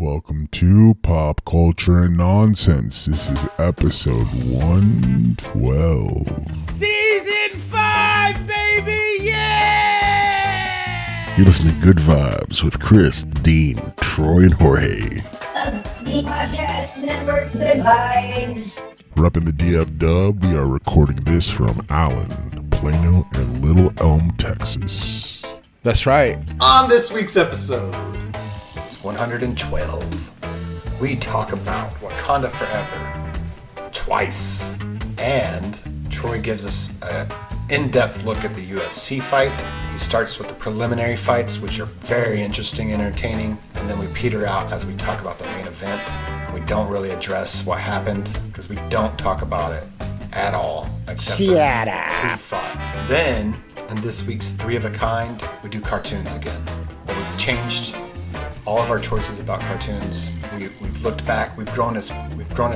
Welcome to Pop Culture and Nonsense. This is episode 112. Season 5, baby! Yeah! You're listening to Good Vibes with Chris, Dean, Troy, and Jorge. The podcast network, Good Vibes. Repping the DF Dub, we are recording this from Allen, Plano, and Little Elm, Texas. That's right. On this week's episode, it's 112. We talk about Wakanda Forever twice, and Troy gives us an in-depth look at the UFC fight. He starts with the preliminary fights, which are very interesting and entertaining, and then we peter out as we talk about the main event. And we don't really address what happened because we don't talk about it at all, except for who fought. Then, in this week's Three of a Kind, we do cartoons again. But we've changed all of our choices about cartoons. We've looked back. We've grown as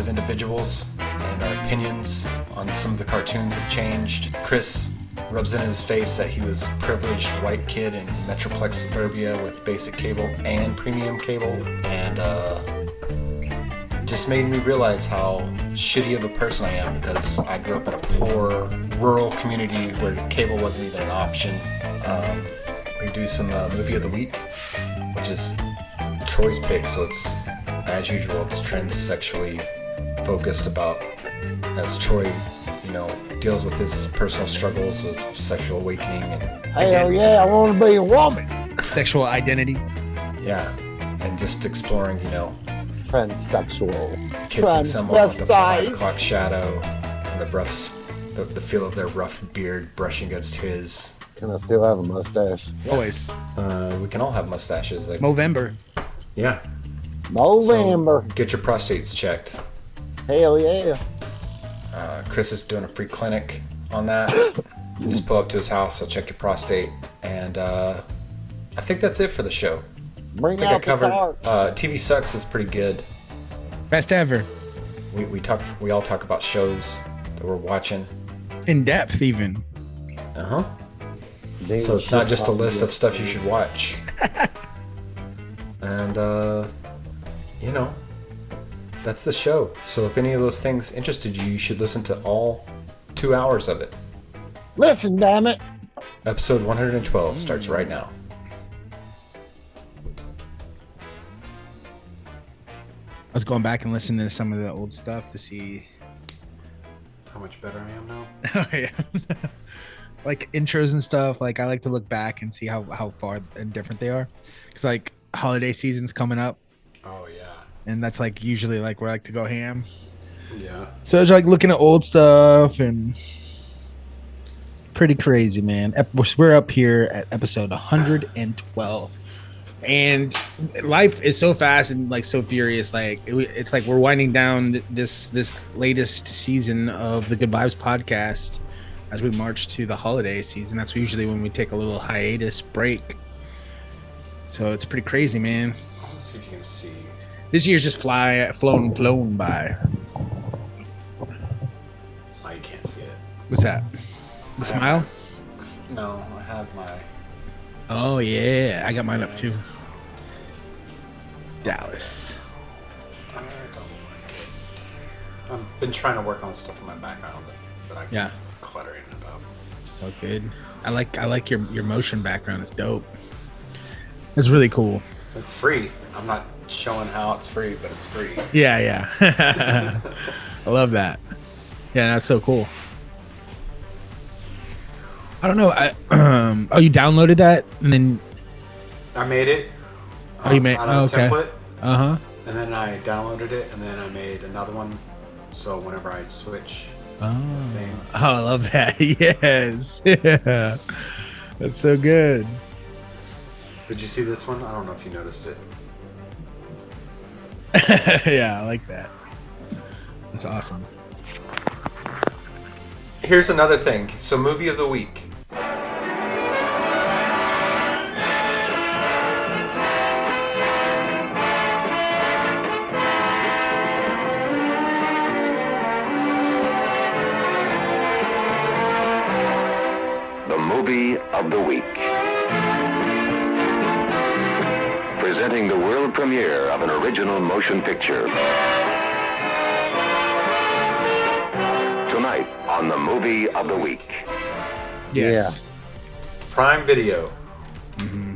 individuals, and our opinions on some of the cartoons have changed. Chris rubs in his face that he was a privileged white kid in Metroplex suburbia with basic cable and premium cable, and just made me realize how shitty of a person I am because I grew up in a poor rural community where cable wasn't even an option. We do some movie of the week, which is Troy's pick, so it's, as usual, it's transsexually focused about as Troy, deals with his personal struggles of sexual awakening and hell yeah, I want to be a woman. Sexual identity. yeah, and just exploring, Transsexual. kissing someone with a 5 o'clock shadow and the feel of their rough beard brushing against his. Can I still have a mustache? Always. We can all have mustaches. Movember. Yeah. November. So get your prostates checked. Hell yeah. Chris is doing a free clinic on that. You just pull up to his house, he'll check your prostate, and I think that's it for the show. Bring I think I out the covered. car. TV Sucks is pretty good. Best ever. We all talk about shows that we're watching. In depth, even. So it's not just a list of stuff you should watch. And that's the show. So if any of those things interested you, you should listen to all 2 hours of it. Listen, damn it. Episode 112 starts right now. I was going back and listening to some of the old stuff to see How much better I am now? oh, yeah. Like intros and stuff. Like I like to look back and see how far and different they are. Because like holiday season's coming up. Oh yeah. And that's like usually like where I like to go ham. Yeah. So it's like looking at old stuff and pretty crazy, man. We're up here at episode 112. And life is so fast and like so furious. Like it's like we're winding down this latest season of the Good Vibes podcast as we march to the holiday season. That's usually when we take a little hiatus break. So it's pretty crazy, man. Let's see if you can see. This year's just flown by. Oh, you can't see it. What's that? The smile? No, I have my. Oh yeah, I got mine up too. Dallas. I don't like it. I've been trying to work on stuff in my background, but I keep cluttering it up. It's all good. I like your motion background. It's dope. It's really cool. It's free. I'm not showing how it's free, but it's free. Yeah. I love that. Yeah, that's so cool. I don't know. You downloaded that and then I made it. Oh, you made out of a okay. template, Uh-huh. and then I downloaded it, and then I made another one. So whenever I switch the thing, I love that. Yes. Yeah. That's so good. did you see this one? I don't know if you noticed it. Yeah, I like that. That's awesome. Here's another thing. So movie of the week. The movie of the week. Presented presenting the world premiere of an original motion picture. Tonight on the Movie of the Week. Yes. Prime Video.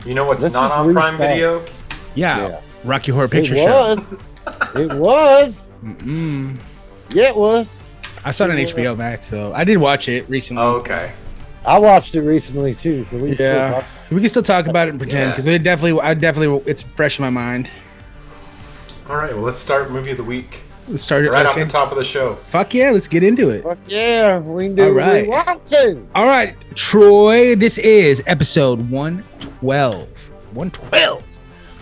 You know what's Let's not just on Prime restart. Video? Yeah. Rocky Horror Picture It Show. was. It was. Yeah, it was. I saw it on HBO Max though. I did watch it recently. Oh, okay. I watched it recently too. So we Yeah. We can still talk about it and pretend because it's fresh in my mind. All right, well, let's start Movie of the Week. Let's start it Right off okay. the top of the show. Fuck yeah, let's get into it. Fuck yeah, we can do All what right. we want to. All right, Troy, this is episode 112. 112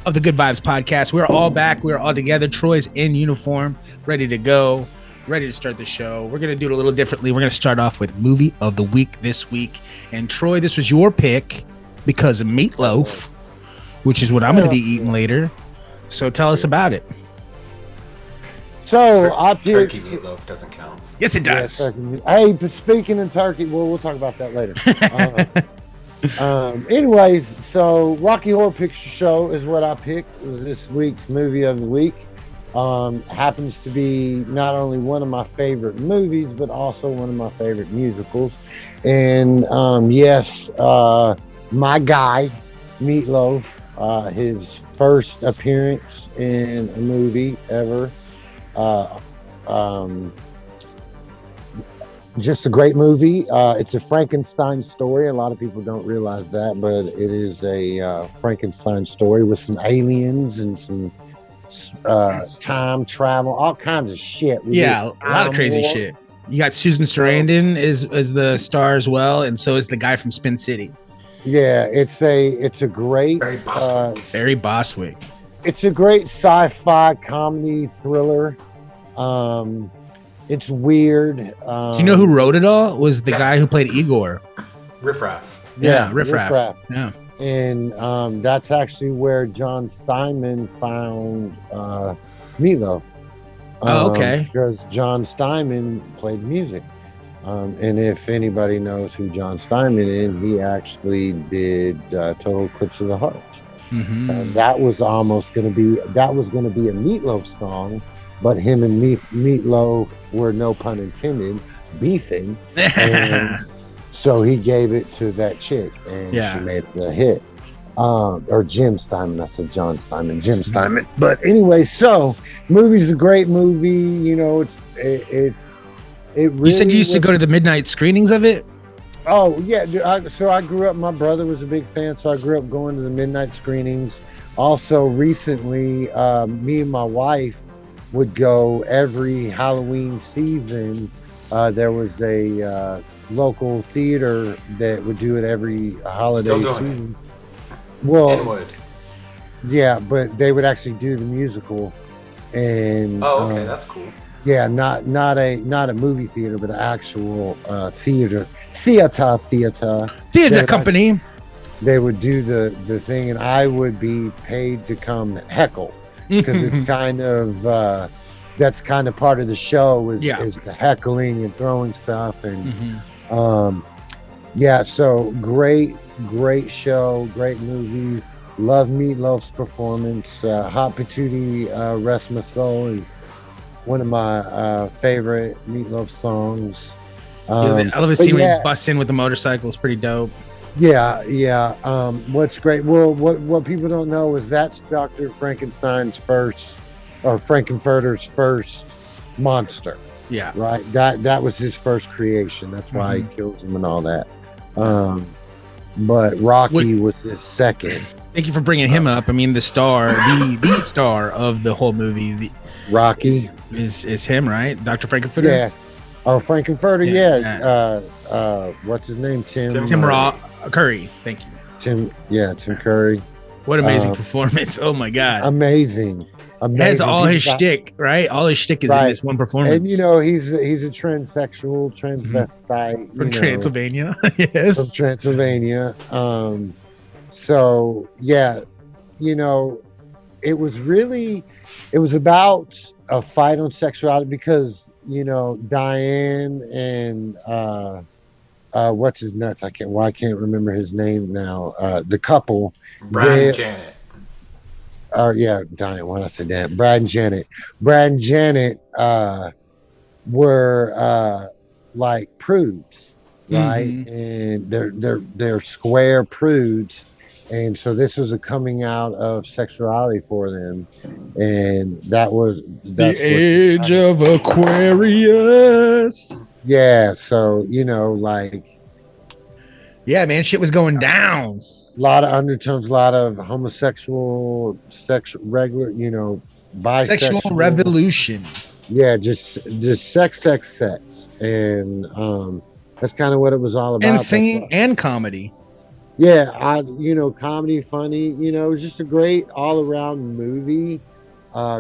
of the Good Vibes podcast. We're all back. We're all together. Troy's in uniform, ready to go, ready to start the show. We're going to do it a little differently. We're going to start off with Movie of the Week this week. And Troy, this was your pick because of meatloaf, which is what I'm going to be eating later. So tell us about it. So I picked. Turkey meatloaf doesn't count. Yes, it Yeah, does. turkey. Hey, but speaking of turkey, we'll talk about that later. Anyways, so Rocky Horror Picture Show is what I picked. It was this week's movie of the week. Happens to be not only one of my favorite movies, but also one of my favorite musicals. And yes, my guy, Meatloaf, his first appearance in a movie ever. Just a great movie. It's a Frankenstein story. A lot of people don't realize that, but it is a Frankenstein story with some aliens and some time travel, all kinds of shit. Yeah, a lot of crazy War. shit. You got Susan Sarandon as the star as well, and so is the guy from Spin City, Yeah, it's a great Barry Bostwick. Barry Bostwick. it's a great sci-fi comedy thriller. It's weird. Do you know who wrote it all? Was the Yeah. guy who played Igor. Riff Raff. Yeah, Riff Raff. Yeah. And that's actually where John Steinman found Meatloaf. Oh, okay. Because John Steinman played music. And if anybody knows who John Steinman is, he actually did Total Eclipse of the Heart. Mm-hmm. And that was going to be a Meatloaf song, but him and Meatloaf were, no pun intended, beefing. And so he gave it to that chick, and she made it a hit. Or Jim Steinman. I said John Steinman, Jim Steinman. But anyway, so movie's a great movie. You know, it really. You said you used to go to the midnight screenings of it? Oh yeah, dude, so I grew up. My brother was a big fan, so I grew up going to the midnight screenings. Also, recently, me and my wife would go every Halloween season. There was a local theater that would do it every holiday Still doing season. Well, Inwood. yeah, but they would actually do the musical, and Oh, okay, that's cool. yeah, not a movie theater, but an actual theater Theater company. They would do the thing, and I would be paid to come heckle, because it's kind of that's kind of part of the show is the heckling and throwing stuff, and yeah, so great show, great movie. Love Meatloaf's performance. Hot Patootie, Rest My Soul is one of my favorite Meatloaf songs. I love the scene when yeah. he busts in with the motorcycle. It's pretty dope. Yeah. What's great? Well, what people don't know is that's Dr. Frankenstein's first, or Frankenfurter's first monster. Yeah. Right. That was his first creation. That's why he kills him and all that. But Rocky was his second. Thank you for bringing him up. I mean, the star, the star of the whole movie, Rocky is him, right? Dr. Frankenfurter. Yeah. Oh, Frankenfurter. Yeah, Yeah. What's his name? Tim Curry. Thank you. Tim Curry. What amazing performance! Oh my god. Amazing. It has all his shtick, right? All his shtick is in this one performance. And you know, he's a transsexual, transvestite from Transylvania. Yes, from Transylvania. So yeah, you know, it was about a fight on sexuality, because you know Diane and what's his nuts? I can't remember his name now. The couple, Brian and Janet. Yeah, Diane. When I said that, Brad and Janet. Brad and Janet were like prudes, right? Mm-hmm. And they're square prudes, and so this was a coming out of sexuality for them, and that's what The this age kind of Aquarius. yeah. So like Yeah, man, shit was going down. a lot of undertones, a lot of homosexual, regular, Sexual bisexual. revolution. Yeah, just sex, and that's kind of what it was all about. And singing and comedy. Yeah, comedy, funny. It was just a great all around movie,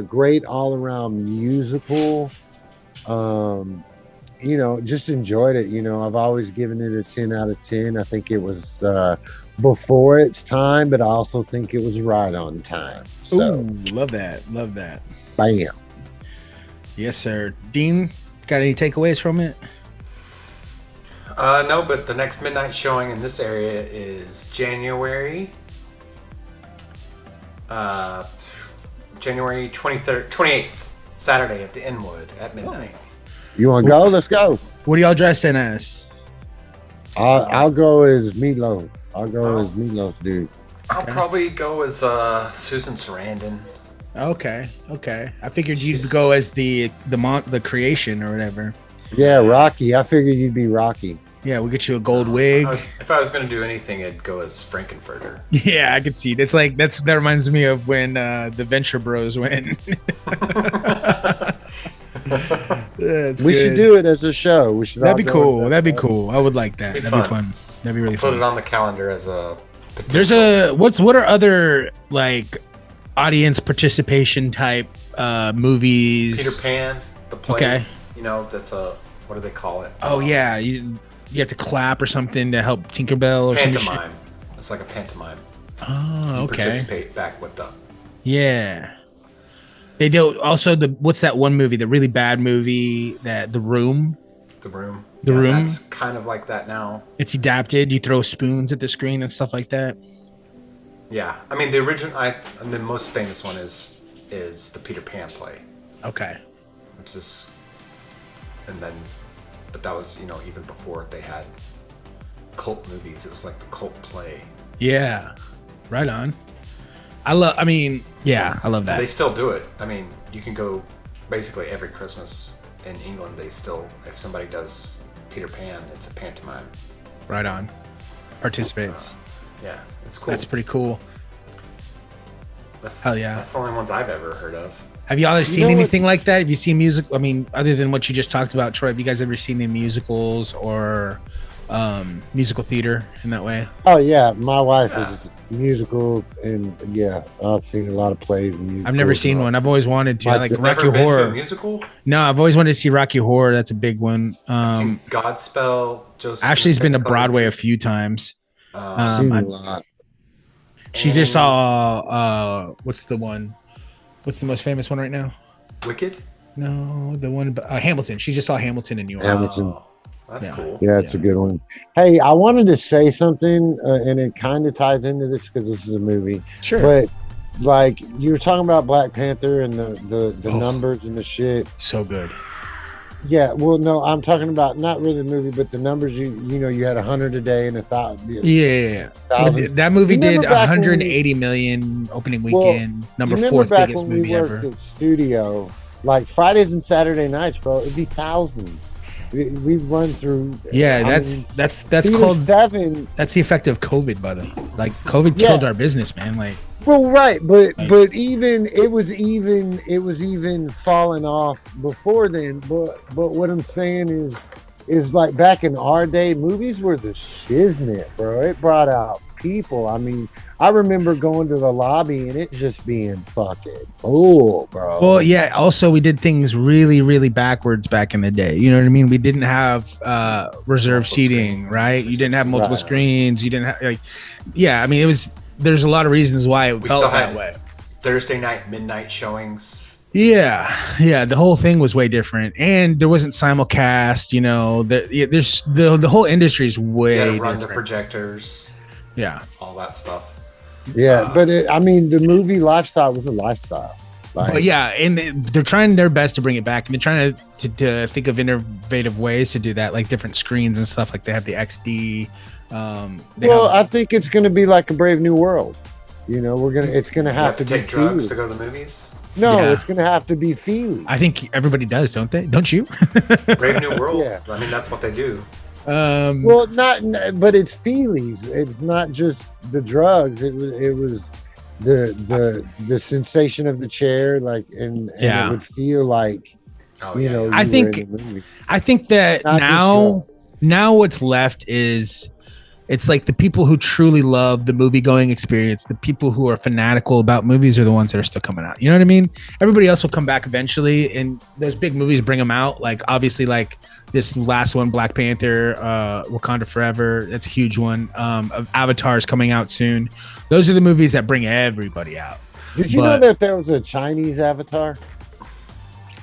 great all around musical. Just enjoyed it. I've always given it a 10 out of 10. I think it was before its time, but I also think it was right on time. So, ooh, love that. Love that. Bam. Yes, sir. Dean, got any takeaways from it? No, but the next midnight showing in this area is January 23rd, 28th, Saturday at the Inwood at midnight. You want to go? Let's go. What are y'all dressed in as? I'll go as Meatloaf. I'll go as Meatloaf's dude. I'll probably go as Susan Sarandon. Okay. I figured you'd go as the creation or whatever. Yeah, Rocky. I figured you'd be Rocky. Yeah, we'll get you a gold wig. If I was going to do anything, I'd go as Frankenfurter. Yeah, I could see it. It's like that reminds me of when the Venture Bros went. We should do it as a show. That'd be cool. That'd be cool. I would like that. That'd be fun. That'd be really fun. Put it on the calendar as a potential. There's what are other like audience participation type movies? Peter Pan, the play. Okay. That's what do they call it? Oh yeah, you have to clap or something to help Tinkerbell or something. Pantomime. It's like a pantomime. Oh, okay. Participate back with them. Yeah. They do also what's that one movie, the really bad movie, that The Room? The Room. The Room. That's kind of like that now. It's adapted. You throw spoons at the screen and stuff like that. Yeah. I mean, the original, and the most famous one is the Peter Pan play. Okay. Which is, but that was, even before they had cult movies. It was like the cult play. Yeah. Right on. I love that. They still do it. I mean, you can go basically every Christmas in England. They still, if somebody does Peter Pan, it's a pantomime. Right on. Participates. Yeah, it's cool. That's pretty cool. Hell yeah. That's the only ones I've ever heard of. Have y'all ever seen anything like that? Have you seen music? I mean, other than what you just talked about, Troy, have you guys ever seen any musicals or musical theater in that way? Oh yeah, my wife is musical, and yeah, I've seen a lot of plays and musicals. I've never seen one. I've always wanted to. Like Rocky never been Horror. to a musical? No, I've always wanted to see Rocky Horror. That's a big one. I've seen Godspell. Ashley's been to Broadway a few times. I've seen a lot. She just saw what's the most famous one right now? Wicked? No, the one Hamilton. She just saw Hamilton in New York. Hamilton. That's cool. Yeah, it's a good one. Hey, I wanted to say something, and it kind of ties into this because this is a movie. Sure. But like you were talking about Black Panther and the numbers and the shit. So good. Yeah, well, no, I'm talking about not really the movie, but the numbers. You had 100 a day and 1,000. Yeah, that movie did 180 million opening weekend. Number 4th biggest movie ever. At studio, like Fridays and Saturday nights, bro, it'd be thousands. We've run through. Yeah, that's called 7. That's the effect of COVID, by the way. Like COVID killed our business, man. Like. Well, right, but even it was even falling off before then. But what I'm saying is like back in our day, movies were the shiznit, bro. It brought out people. I mean, I remember going to the lobby and it just being fucking cool, bro. Well, yeah. Also, we did things really, really backwards back in the day. You know what I mean? We didn't have reserved seating, right? You didn't have multiple screens. You didn't have I mean, it was. There's a lot of reasons why it felt that way. Thursday night midnight showings. Yeah. The whole thing was way different, and there wasn't simulcast. There's the whole industry is way You had to run different. the projectors. Yeah, all that stuff. Yeah, but I mean, the movie lifestyle was a lifestyle. Like, But yeah, and they're trying their best to bring it back, and they're trying to think of innovative ways to do that, like different screens and stuff. Like they have the XD. I think it's going to be like a Brave New World. You know, it's going to have to take drugs to go to the movies. No, Yeah. it's going to have to be feely. I think everybody does, don't they? Don't you? Brave New World. Yeah. I mean, that's what they do. Well, but it's feelies. It's not just the drugs. It was the sensation of the chair, like, and it would feel like, I think that now what's left is it's like the people who truly love the movie going experience, the people who are fanatical about movies are the ones that are still coming out. You know what I mean? Everybody else will come back eventually, and those big movies bring them out. Like obviously, like this last one, Black Panther, Wakanda Forever. That's a huge one. Avatar is coming out soon. Those are the movies that bring everybody out. Did you know that there was a Chinese Avatar?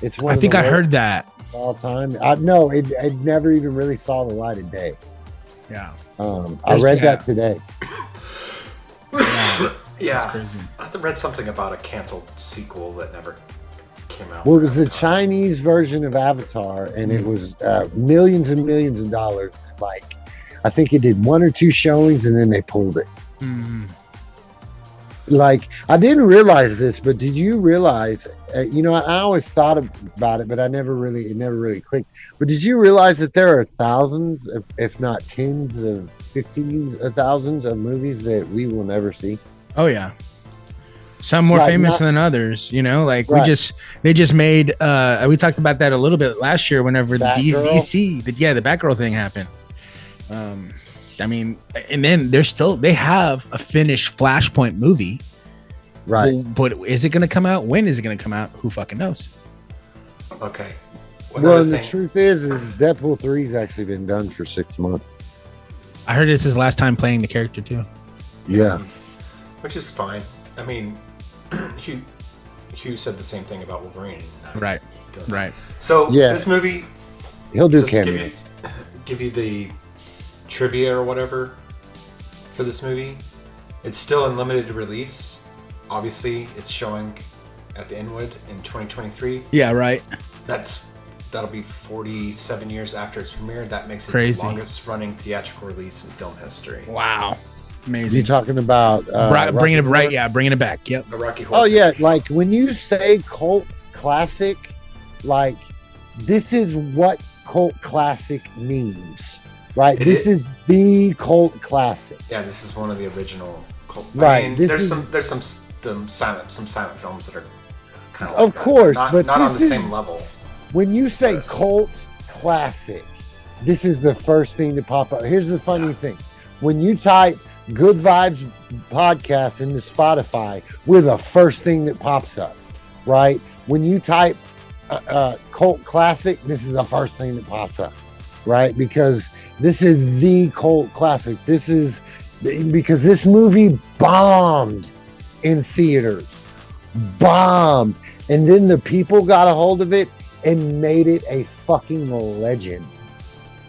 It's one. I think I heard that all time. No, it never even really saw the light of day. Yeah. I read that today. Yeah. I read something about a canceled sequel that never came out. Well, it was a Chinese version of Avatar, and it was millions and millions of dollars. Like, I think it did 1 or 2 showings, and then they pulled it. Like, I didn't realize this, but did you realize? I always thought about it, but it never really clicked. But did you realize that there are thousands, if not tens of 15s of thousands of movies that we will never see? Oh yeah. Some more famous than others, like they just made, we talked about that a little bit last year whenever the DC, the Batgirl thing happened. I mean, and then they have a finished Flashpoint movie. Right. But is it going to come out? When is it going to come out? Who fucking knows? Okay. The truth is Deadpool 3's actually been done for 6 months. I heard it's his last time playing the character too. Yeah. Which is fine. I mean, Hugh said the same thing about Wolverine. Right. So this movie, he'll do cameos. Give you the trivia or whatever for this movie. It's still in limited release. Obviously, it's showing at the Inwood in 2023. Yeah, right. That'll be 47 years after its premiere. That makes it crazy. The longest running theatrical release in film history. Wow. Amazing. You talking about bringing it back. Yep. The Rocky Horror. Oh yeah, like when you say cult classic, like this is what cult classic means, right? This is the cult classic. Yeah, this is one of the original cult. Right. I mean, there's some silent films that are kind of like of course, but but not on the same level. When you say cult classic, this is the first thing to pop up. Here's the funny thing: when you type Good Vibes Podcast into Spotify, we're the first thing that pops up, right? When you type cult classic, this is the first thing that pops up, right? Because this is the cult classic. This is because this movie bombed in theaters, bombed, and then the people got a hold of it and made it a fucking legend,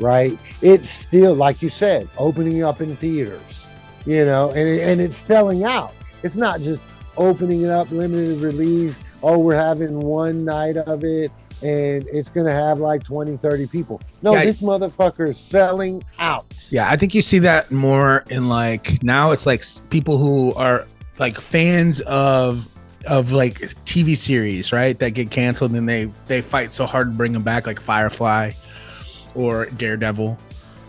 right? It's still, like you said, opening up in theaters, and it's selling out. It's not just opening it up, limited release. Oh, we're having one night of it and it's going to have like 20, 30 people. No, this motherfucker is selling out. Yeah, I think you see that more in like, now it's like people who are like fans of like TV series, right? That get canceled and they fight so hard to bring them back, like Firefly or Daredevil.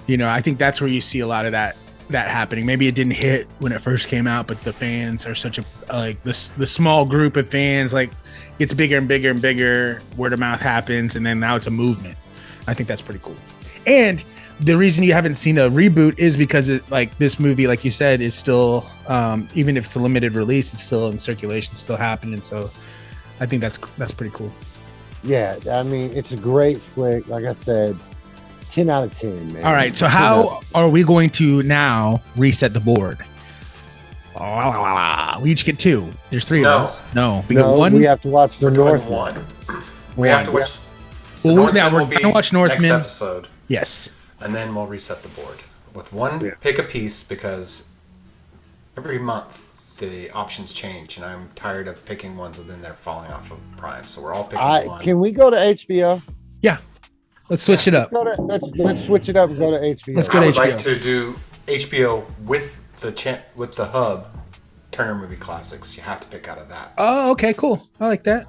I think that's where you see a lot of that happening. Maybe it didn't hit when it first came out, but the fans are such a like the small group of fans like gets bigger and bigger and bigger. Word of mouth happens, and then now it's a movement. I think that's pretty cool. And the reason you haven't seen a reboot is because this movie, like you said, is still even if it's a limited release, it's still in circulation, still happening. So I think that's pretty cool. Yeah, I mean, it's a great flick. Like I said, 10 out of 10, man. All right, so how are we going to now reset the board? We each get 2. There's 3 of us. No, we get 1. We have to watch the Northman. One. We have to watch. Well, now we're going to watch Northman. Next episode. Yes. And then we'll reset the board with one pick a piece, because every month the options change, and I'm tired of picking ones and then they're falling off of Prime. So we're all picking one. Can we go to HBO? Yeah. Let's switch it up. Let's switch it up and go to HBO. Let's go I to would HBO. like to do HBO with the hub, Turner Movie Classics. You have to pick out of that. Oh, okay, cool. I like that.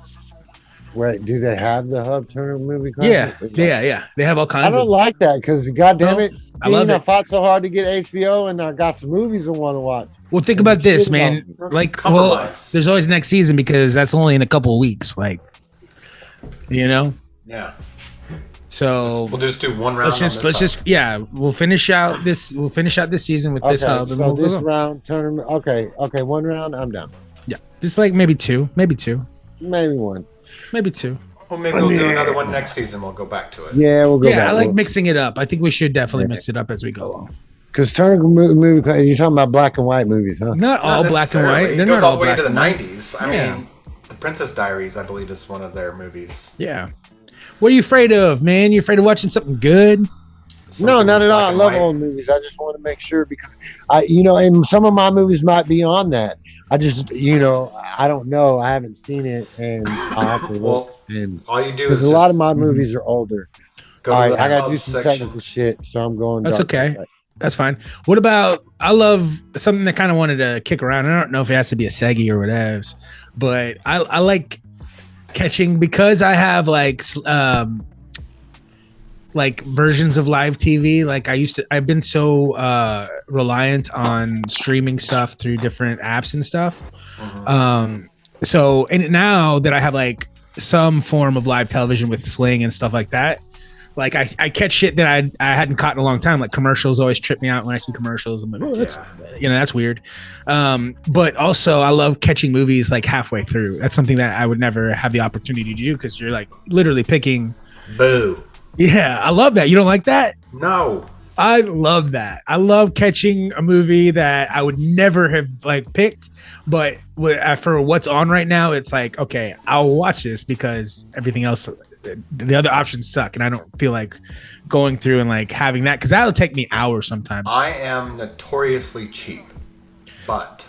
Wait, do they have the hub Turner Movie Yeah, Classics? yeah. They have all I kinds don't of. like that because, goddamn it, I love it. fought so hard to get HBO, and I got some movies I want to watch. Well, think about this, man. Like, Compromise. there's always next season because that's only in a couple of weeks. Like, Yeah. So we'll just do one round. We'll finish out this. We'll finish out this season with this hub. And So we'll this go. round, Turner. Okay, one round. I'm down. Yeah, just like maybe two, Maybe one. maybe two. Well, maybe we'll do another one next season. We'll go back to it. Yeah, we'll go back. I like mixing it up. I think we should definitely mix it up as we go along. Because Turner movie, you're talking about black and white movies, huh? Not all black and white. It They're goes not all all the way black to the and white. 90s. I mean, The Princess Diaries, I believe, is one of their movies. Yeah. What are you afraid of, man? You afraid of watching something good? No, not at all. I love old movies. I just want to make sure because and some of my movies might be on that. I just, I don't know. I haven't seen it, and I'll have to look. And all you do is because a lot of my movies are older. Go all to right, the I gotta hub do some section. technical shit, so I'm going. That's dark okay. side. That's fine. What about? I love something that kind of wanted to kick around. I don't know if it has to be a Segi or whatever, but I like catching because I have like versions of live TV. Like I've been so reliant on streaming stuff through different apps and stuff. So and now that I have like some form of live television with Sling and stuff like that, like I catch shit that I hadn't caught in a long time. Like commercials always trip me out when I see commercials. I'm like, oh, that's weird. But also I love catching movies like halfway through. That's something that I would never have the opportunity to do because you're like literally picking. Boo. Yeah, I love that. You don't like that? No. I love that. I love catching a movie that I would never have like picked, but for what's on right now, it's like, okay, I'll watch this because everything else, the other options suck, and I don't feel like going through and like having that because that'll take me hours sometimes. I am notoriously cheap, but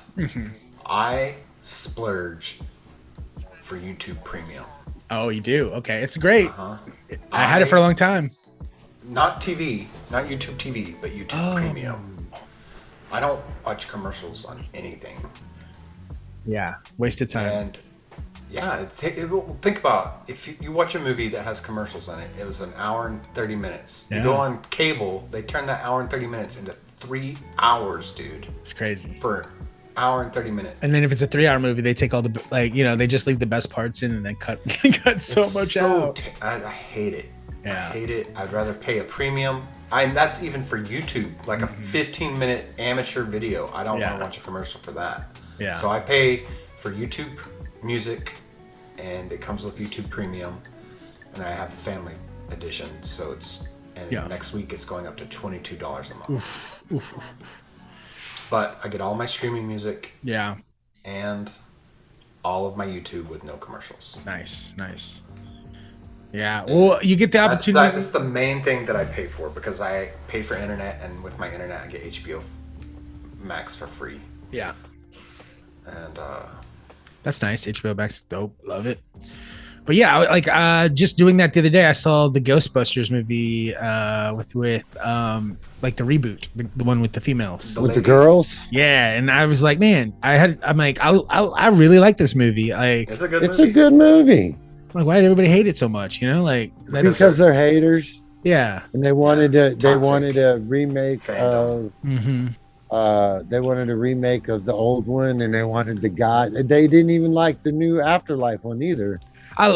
I splurge for YouTube Premium. Oh, you do? Okay, it's great. I had it for a long time. Not TV, not YouTube TV, but YouTube Premium. I don't watch commercials on anything. Yeah, wasted time. And yeah, think about if you watch a movie that has commercials on it. It was an hour and 30 minutes. You go on cable, they turn that hour and 30 minutes into 3 hours, dude. It's crazy. For hour and 30 minutes. And then if it's a 3-hour movie, they take all the they just leave the best parts in and then cut so much out. I hate it. Yeah. I hate it. I'd rather pay a premium. And that's even for YouTube, like a 15-minute amateur video. I don't want to watch a commercial for that. Yeah. So I pay for YouTube Music, and it comes with YouTube Premium, and I have the family edition. So next week it's going up to $22 a month. But I get all my streaming music. Yeah. And all of my YouTube with no commercials. Nice. Yeah. Well, you get the opportunity. That's the main thing that I pay for because I pay for internet, and with my internet I get HBO Max for free. Yeah. And that's nice. HBO Max, dope. Love it. But yeah, just doing that the other day, I saw the Ghostbusters movie with like the reboot, the one with the females, with the girls. Yeah, and I was like, man, I really like this movie. Like, it's a good movie. Like, why did everybody hate it so much? Like because they're haters. Yeah, and they wanted a remake of. They wanted a remake of the old one, and they wanted the guy. They didn't even like the new Afterlife one either,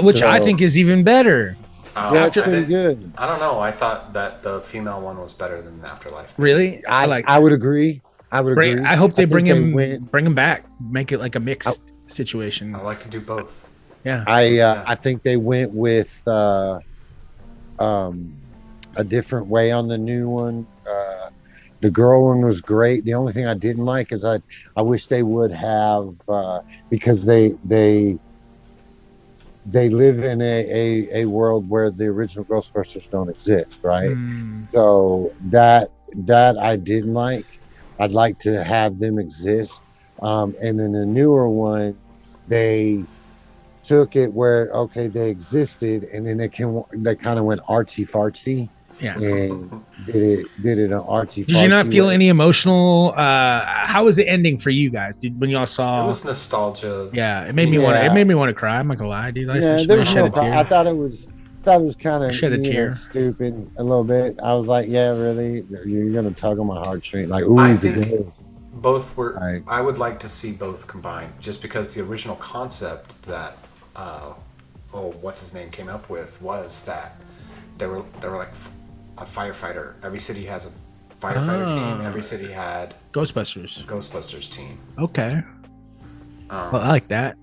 which I think is even better. That's pretty good. I don't know. I thought that the female one was better than the Afterlife. Really? I would agree. I hope they bring him back, make it like a mixed situation. I like to do both. Yeah. I think they went with a different way on the new one. The girl one was great. The only thing I didn't like is I wish they would have because they live in a world where the original Ghostbusters don't exist, right? So that I didn't like. I'd like to have them exist, And then the newer one, they took it where they existed, and then they kind of went artsy fartsy. Yeah. And did it an artsy. Did you not feel way. any emotional? How was the ending for you guys? When y'all saw? It was nostalgia. Yeah, it made me want to. It made me want to cry. I'm not gonna lie, dude. I shed a tear. I thought it was kind of shed a tear. Stupid a little bit. I was like, yeah, really, you're gonna tug on my heartstring. Like, ooh, I think both were. I would like to see both combined, just because the original concept that, what's his name came up with was that they were like a firefighter. Every city has a firefighter team. Every city had Ghostbusters team. Okay. Well, I like that.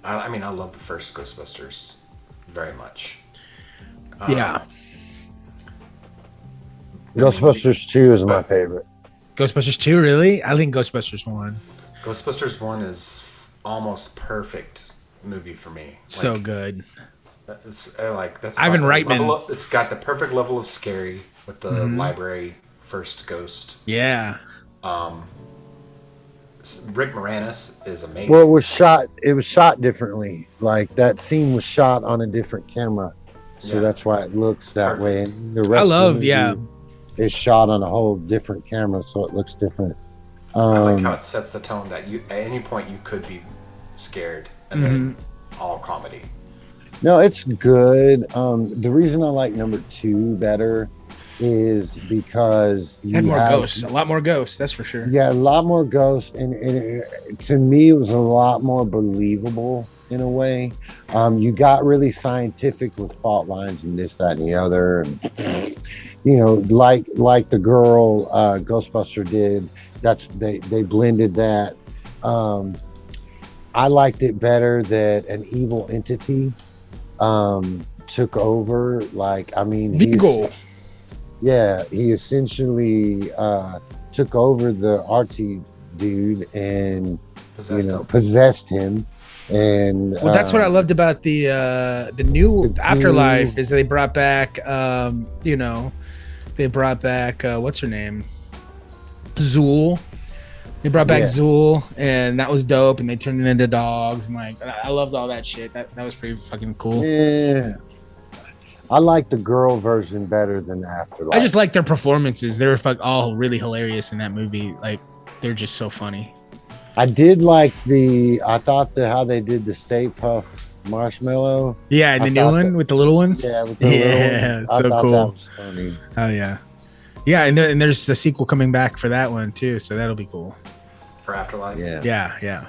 I mean, I love the first Ghostbusters very much. Yeah. Ghostbusters 2 is my favorite. Ghostbusters 2, really? I think Ghostbusters 1. Ghostbusters 1 is almost perfect movie for me. So good. That's Ivan Reitman. It's got the perfect level of scary with the library first ghost. Yeah. Rick Moranis is amazing. Well, it was shot differently. Like, that scene was shot on a different camera. So that's why it looks that way. And the rest of the movie is shot on a whole different camera, so it looks different. I like how it sets the tone that you at any point you could be scared, and then all comedy. No, it's good. The reason I like number 2 better is because you had more ghosts, a lot more ghosts, that's for sure. Yeah, a lot more ghosts, and to me, it was a lot more believable in a way. You got really scientific with fault lines and this, that, and the other, and like the girl Ghostbuster did. They blended that. I liked it better that an evil entity took over. Like, I mean, Vigo. He essentially took over the artsy dude and possessed him. And that's what I loved about the new Afterlife is they brought back what's her name, Zool. They brought back Zool, and that was dope. And they turned it into dogs, and like I loved all that shit. That was pretty fucking cool. Yeah. I like the girl version better than the Afterlife. I just like their performances. They were all really hilarious in that movie. Like, they're just so funny. I did like I thought how they did the Stay Puft Marshmallow. Yeah, and the new one with the little ones. Yeah, with the little ones. It's so cool. That was funny. Oh yeah, yeah, and there's a sequel coming back for that one too, so that'll be cool. For Afterlife. Yeah.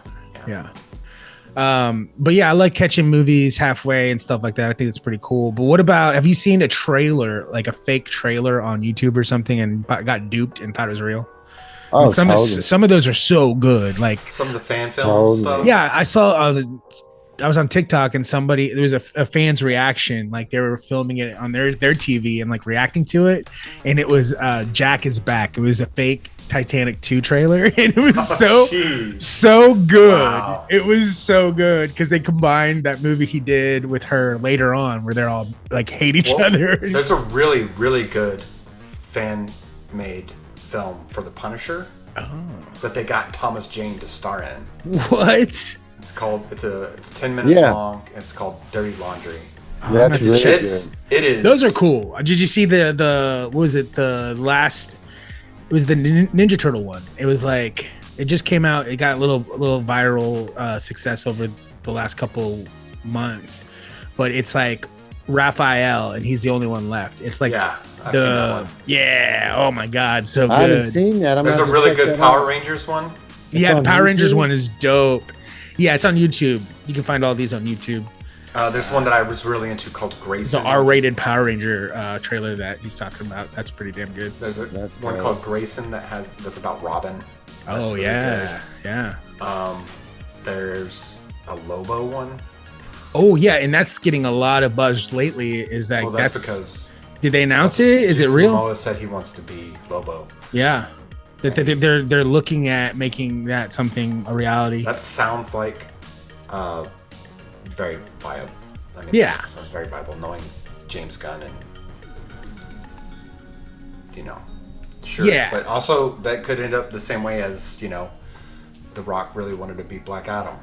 But yeah, I like catching movies halfway and stuff like that. I think it's pretty cool. But what about, have you seen a trailer, like a fake trailer on YouTube or something, and got duped and thought it was real? Oh, some of those are so good. Like some of the fan film stuff. Yeah, I saw. I was on TikTok and there was a fan's reaction. Like, they were filming it on their TV and like reacting to it, and it was Jack is Back. It was a fake Titanic 2 trailer, and it was so good. Wow. It was so good because they combined that movie he did with her later on, where they're all like hate each other. There's a really, really good fan made film for The Punisher that they got Thomas Jane to star in. What? It's called. It's 10 minutes long. And it's called Dirty Laundry. That's really good. It is. Those are cool. Did you see the what was it? The last. It was the Ninja Turtle one. It was like, it just came out. It got a little viral success over the last couple months, but it's like Raphael, and he's the only one left. It's like I've seen that one. Oh my God, so good. I haven't seen that. There's a really good Power Rangers one. Yeah, the Power Rangers one is dope. Yeah, it's on YouTube. You can find all these on YouTube. There's one that I was really into called Grayson. The R-rated Power Ranger trailer that he's talking about. That's pretty damn good. There's one called Grayson that's about Robin. That's really good. Yeah. There's a Lobo one. Oh yeah, and that's getting a lot of buzz lately. Is that that's because did they announce it? Is it real? Momoa said he wants to be Lobo. Yeah. They're looking at making that something a reality. That sounds like very viable. Sounds very viable, knowing James Gunn and sure. Yeah. But also that could end up the same way as The Rock really wanted to be Black Adam.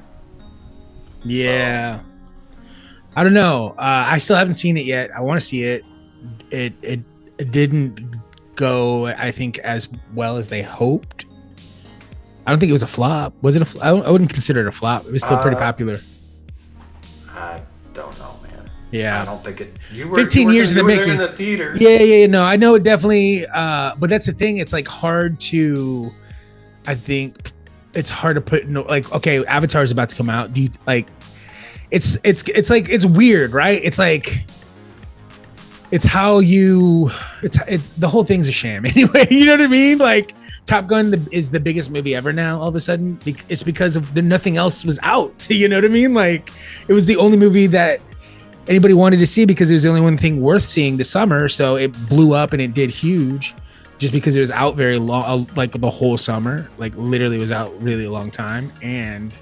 Yeah. So. I don't know. I still haven't seen it yet. I want to see it. It didn't go, I think, as well as they hoped. I don't think it was a flop. Was it a flop? I wouldn't consider it a flop. It was still pretty popular. I don't know, man. Yeah. I don't think it... 15 years in the making. In the theater. Yeah. No, I know it definitely... but that's the thing. It's like hard to... I think it's hard to put... like, okay, Avatar is about to come out. Do you... Like... It's like... It's weird, right? It's like... It's how you... the whole thing's a sham anyway. You know what I mean? Like... Top Gun is the biggest movie ever now. All of a sudden, it's because of nothing else was out. You know what I mean? Like, it was the only movie that anybody wanted to see because it was the only one thing worth seeing this summer. So it blew up and it did huge, just because it was out very long, like the whole summer. Like literally, it was out really a long time, and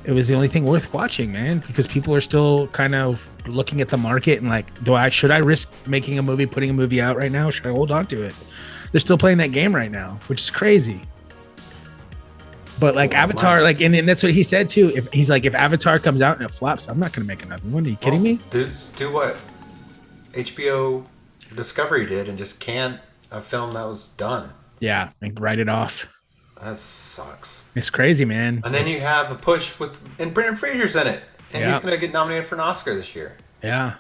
it was the only thing worth watching, man. Because people are still kind of looking at the market and like, should I risk making a movie, putting a movie out right now? Should I hold on to it? They're still playing that game right now, which is crazy. But like Avatar, like, and that's what he said too. If Avatar comes out and it flops, I'm not gonna make another one. Are you kidding me? Do what HBO Discovery did and just can a film that was done. Yeah, and write it off. That sucks. It's crazy, man. And then you have a push and Brendan Fraser's in it, and he's gonna get nominated for an Oscar this year. Yeah.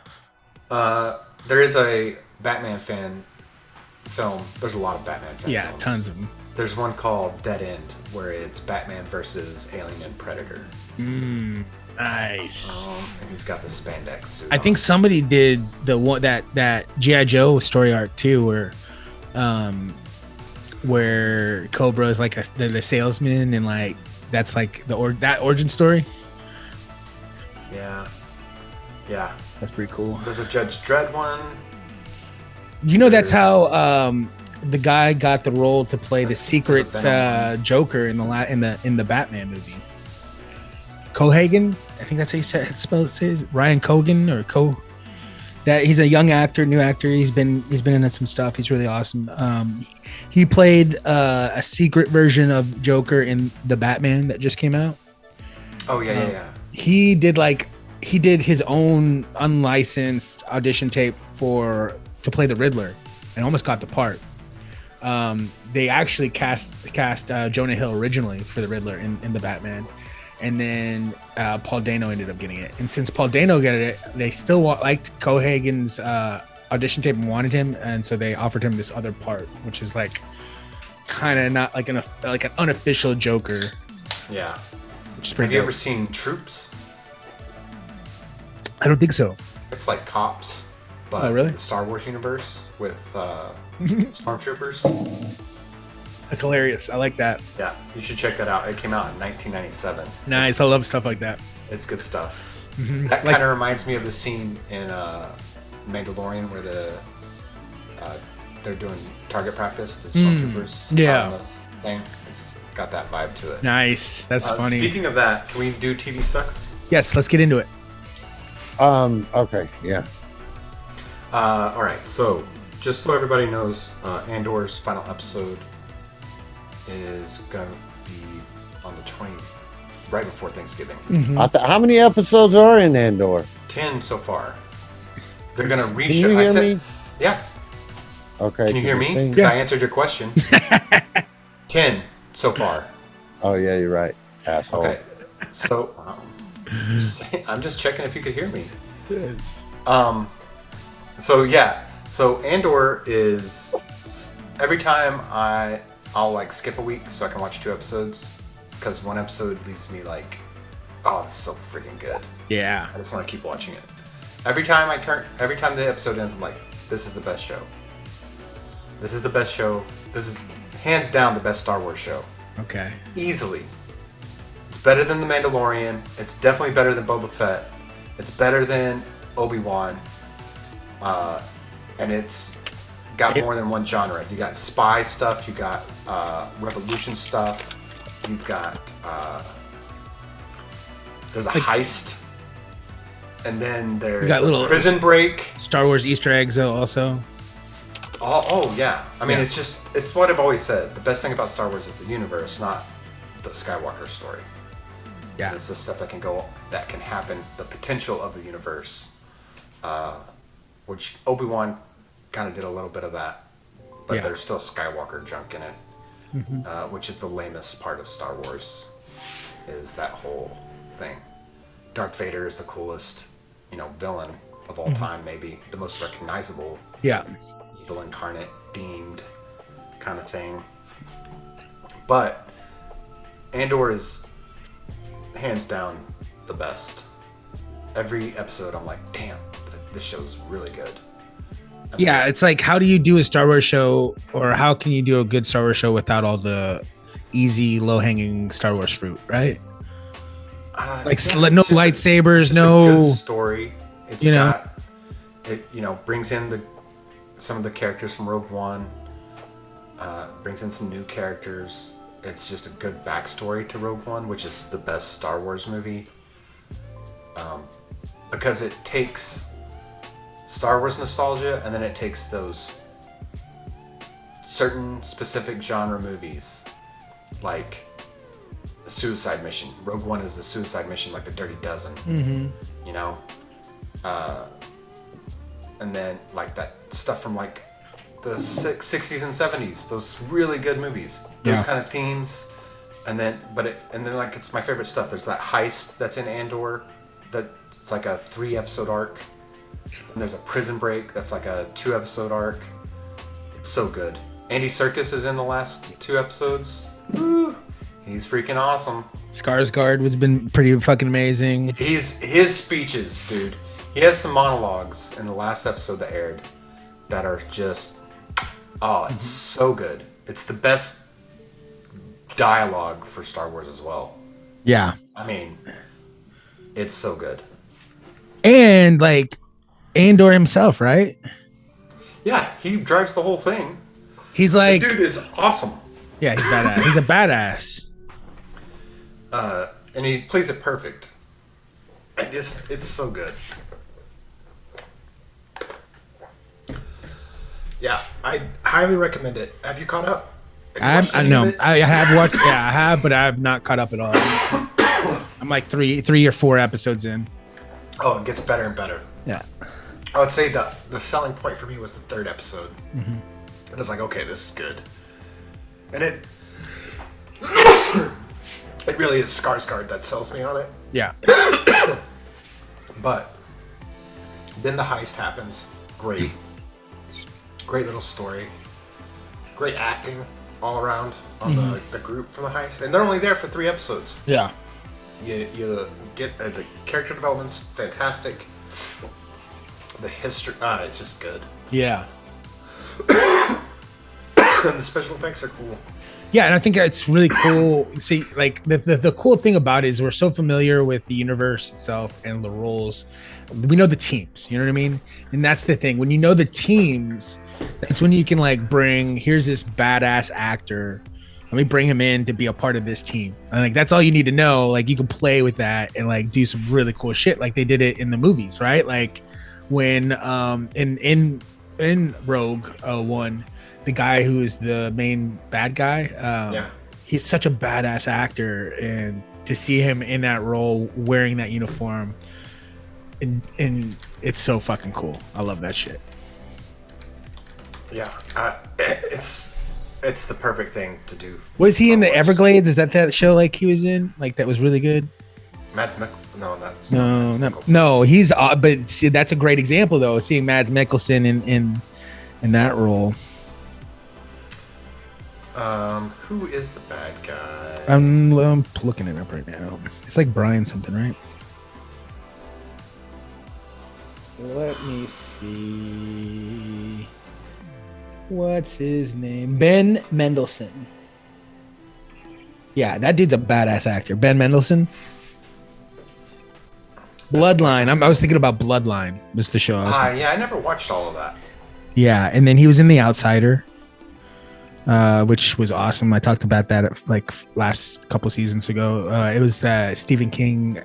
There is a Batman fan film. There's a lot of Batman films. Yeah, tons of them. There's one called Dead End where it's Batman versus Alien and Predator. Nice. And he's got the spandex suit. I think somebody did the one that G.I. Joe story arc too, where Cobra is like the salesman, and like that's like that origin story. Yeah. That's pretty cool. There's a Judge Dredd one. You know, that's how the guy got the role to play the secret Joker in the Batman movie. Cohagen, I think that's how you says Ryan Cogan or That he's a young actor, new actor. He's been in some stuff. He's really awesome. He played a secret version of Joker in the Batman that just came out. Oh yeah. He did his own unlicensed audition tape to play the Riddler, and almost got the part. They actually cast Jonah Hill originally for the Riddler in the Batman, and then Paul Dano ended up getting it. And since Paul Dano got it, they still liked Cohagen's audition tape and wanted him, and so they offered him this other part, which is like kind of not like an unofficial Joker. Yeah. Have you ever seen Troops? I don't think so. It's like Cops. But really? The Star Wars universe with stormtroopers. That's hilarious. I like that. Yeah, you should check that out. It came out in 1997. Nice. I love stuff like that. It's good stuff. Mm-hmm. That kind of reminds me of the scene in Mandalorian where they're doing target practice. The stormtroopers. Yeah. On the thing. It's got that vibe to it. Nice. That's funny. Speaking of that, can we do TV Sucks? Yes. Let's get into it. Okay. Yeah. All right, so just so everybody knows, Andor's final episode is going to be on the 20th, right before Thanksgiving. Mm-hmm. How many episodes are in Andor? 10 so far. They're going to reshoot. Can you hear me? Yeah. Okay. Can you hear me? Because I answered your question. 10 so far. Oh, yeah, you're right, asshole. Okay, so I'm just checking if you could hear me. Yes. So Andor is, every time I'll like skip a week so I can watch 2 episodes, because one episode leaves me like, oh, it's so freaking good. Yeah. I just want to keep watching it. Every time the episode ends, I'm like, this is the best show. This is the best show. This is hands down the best Star Wars show. Okay. Easily. It's better than The Mandalorian. It's definitely better than Boba Fett. It's better than Obi-Wan. And it's got more than one genre. You got spy stuff. You got revolution stuff. You've got there's a heist, and then there's got little prison break. Star Wars Easter eggs also. Oh yeah. I mean, it's what I've always said. The best thing about Star Wars is the universe, not the Skywalker story. Yeah. It's the stuff that can happen, the potential of the universe, which Obi-Wan kind of did a little bit of that, but there's still Skywalker junk in it, which is the lamest part of Star Wars, is that whole thing. Darth Vader is the coolest, villain of all time, maybe the most recognizable. Yeah. Evil incarnate, deemed kind of thing. But Andor is hands down the best. Every episode I'm like, damn, this show's really good. Yeah, it's like, how do you do a Star Wars show, or how can you do a good Star Wars show without all the easy, low-hanging Star Wars fruit, right? No lightsabers, no good story. It's brings in some of the characters from Rogue One, brings in some new characters. It's just a good backstory to Rogue One, which is the best Star Wars movie, because it takes Star Wars nostalgia and then it takes those certain specific genre movies, like the Suicide Mission. Rogue One is the Suicide Mission, like the Dirty Dozen, and then like that stuff from like the 60s and 70s, those really good movies, those kind of themes. And then like, it's my favorite stuff. There's that heist that's in Andor, that's like a 3-episode arc. And there's a prison break that's like a 2-episode arc. It's so good. Andy Serkis is in the last 2 episodes. Woo. He's freaking awesome. Skarsgård has been pretty fucking amazing. His speeches, dude. He has some monologues in the last episode that aired that are just, it's so good. It's the best dialogue for Star Wars as well. Yeah. I mean, it's so good. And like Andor himself, right? Yeah, he drives the whole thing. He's like, the dude is awesome. Yeah, he's badass. He's a badass. And he plays it perfect. It's so good. Yeah, I highly recommend it. Have you caught up? I know. I have watched. Yeah, I have, but I have not caught up at all. I'm like three or 4 episodes in. Oh, it gets better and better. Yeah. I would say the selling point for me was the 3rd episode. Mm-hmm. And it's like, okay, this is good. And it really is Skarsgård that sells me on it. Yeah. But then the heist happens. Great little story. Great acting all around on the group from the heist. And they're only there for 3 episodes. Yeah. You get the character development's fantastic. The history, it's just good. Yeah. And the special effects are cool. Yeah, and I think it's really cool. See, like the cool thing about it is we're so familiar with the universe itself and the roles. We know the teams, you know what I mean? And that's the thing. When you know the teams, that's when you can like here's this badass actor. Let me bring him in to be a part of this team. And like that's all you need to know. Like you can play with that and like do some really cool shit. Like they did it in the movies, right? Like when in Rogue One, the guy who is the main bad guy, he's such a badass actor, and to see him in that role wearing that uniform, and it's so fucking cool. I love that shit. Yeah, it's the perfect thing to do. Was he in the Everglades? Is that show like he was in? Like that was really good? Mads Mikkelsen. No, that's no. He's but see, that's a great example though. Seeing Mads Mikkelsen in that role. Who is the bad guy? I'm looking it up right now. It's like Brian something, right? Let me see. What's his name? Ben Mendelsohn. Yeah, that dude's a badass actor. Ben Mendelsohn. Bloodline. I was thinking about Bloodline. Was the show? I never watched all of that. Yeah, and then he was in The Outsider, which was awesome. I talked about that like last couple seasons ago. It was that Stephen King,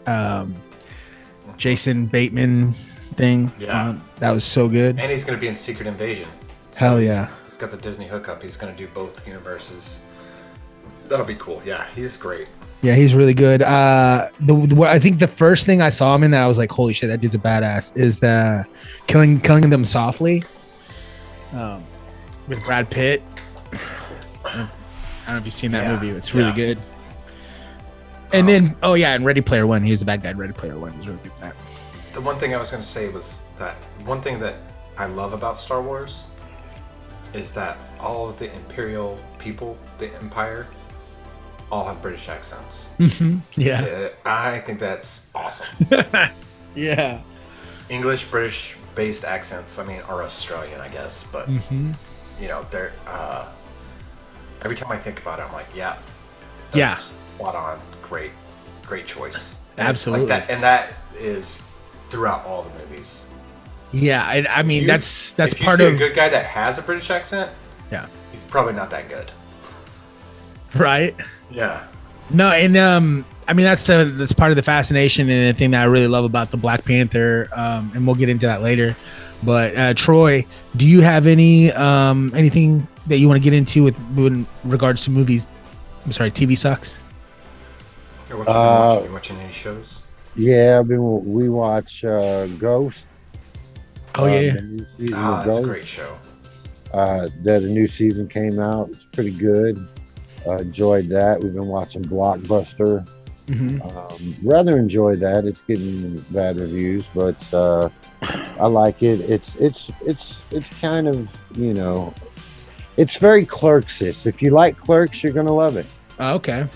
Jason Bateman thing. Yeah, that was so good. And he's going to be in Secret Invasion. Hell yeah! He's got the Disney hookup. He's going to do both universes. That'll be cool. Yeah, he's great. Yeah, he's really good. I think the first thing I saw him in that I was like, holy shit, that dude's a badass, is the killing them softly. With Brad Pitt. I don't know if you've seen that movie. It's really good. And then, and Ready Player One. He was the bad guy in Ready Player One. He was really good at that. The one thing I was going to say was that one thing that I love about Star Wars is that all of the Imperial people, the Empire, all have British accents. Yeah. I think that's awesome. Yeah. English, British-based accents, I mean, are Australian, I guess, but, you know, they're, every time I think about it, I'm like, that's spot on. Great choice. And absolutely. Like that, and that is throughout all the movies. Yeah, I mean, that's part of of a good guy that has a British accent. Yeah, he's probably not that good. Right? Yeah. No, and I mean that's part of the fascination and the thing that I really love about the Black Panther. And we'll get into that later. But Troy, do you have anything that you want to get into with in regards to movies? I'm sorry, TV sucks. What you been watching? You watching any shows? Yeah, we watch Ghost. Oh yeah, the new season of that's Ghost. a great show. The new season came out. It's pretty good. Enjoyed that. We've been watching Blockbuster. Rather enjoyed that. It's getting bad reviews, but I like it. It's kind of, you know, it's very Clerks-ish. If you like Clerks, you're gonna love it. Oh, okay.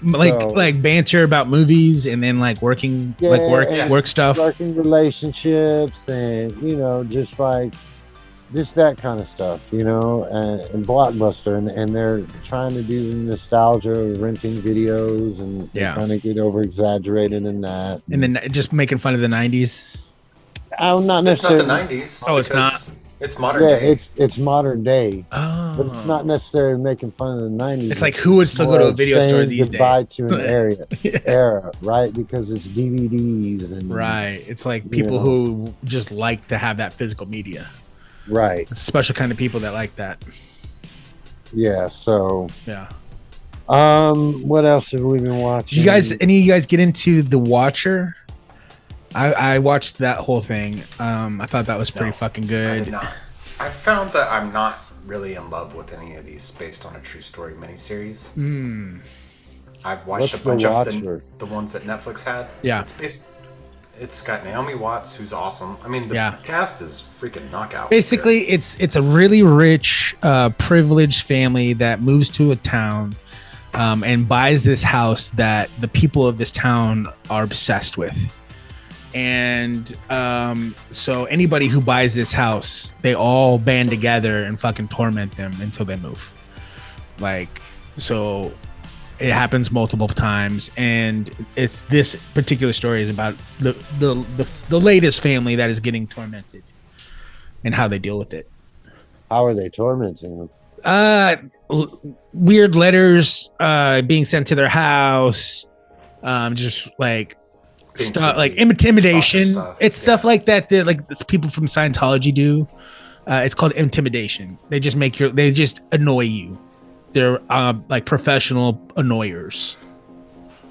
Like banter about movies and then like working work stuff, working relationships, and you know, just that kind of stuff, you know, and Blockbuster, and they're trying to do nostalgia, renting videos, and kind of get over exaggerated in that, and then just making fun of the 90s. Not necessarily. It's not the 90s. Oh, it's not. It's modern day. It's modern day. Oh. But it's not necessarily making fun of the 90s. It's like who would still go to a video store these days? Goodbye to an era, right? Because it's DVDs and right. It's like people who just like to have that physical media. Right. It's a special kind of people that like that. Yeah. So. Yeah. What else have we been watching? Did any of you guys get into The Watcher? I watched that whole thing. I thought that was pretty fucking good. I did not. I found that I'm not really in love with any of these based on a true story miniseries. I've watched a bunch of the ones that Netflix had. Yeah. It's got Naomi Watts, who's awesome. I mean, the cast is freaking knockout. Basically, it's a really rich, privileged family that moves to a town and buys this house that the people of this town are obsessed with. And so anybody who buys this house, they all band together and fucking torment them until they move. Like, so it happens multiple times, and it's this particular story is about the latest family that is getting tormented and how they deal with it. How are they tormenting them? Weird letters being sent to their house, just like stuff like intimidation. It's stuff like that like people from Scientology do. It's called intimidation. They just annoy you. They're like professional annoyers,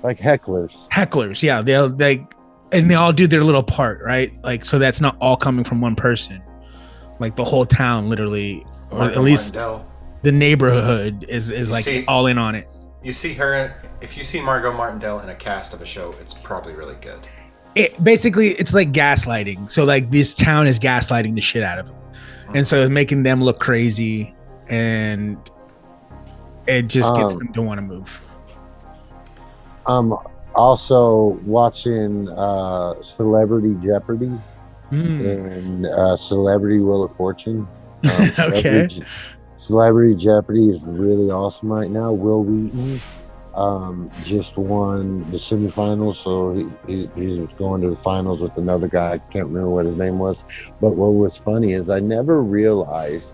like hecklers. Yeah, they all do their little part, right? Like, so that's not all coming from one person. Like the whole town, literally, or at least the neighborhood is like all in on it. You see her. If you see Margot Martindale in a cast of a show, it's probably really good. It's like gaslighting. So like this town is gaslighting the shit out of them, and so it's making them look crazy, and it just gets them to want to move. I'm also watching Celebrity Jeopardy and Celebrity Wheel of Fortune. Okay. Celebrity Jeopardy is really awesome right now. Will Wheaton just won the semifinals, so he's going to the finals with another guy. I can't remember what his name was. But what was funny is I never realized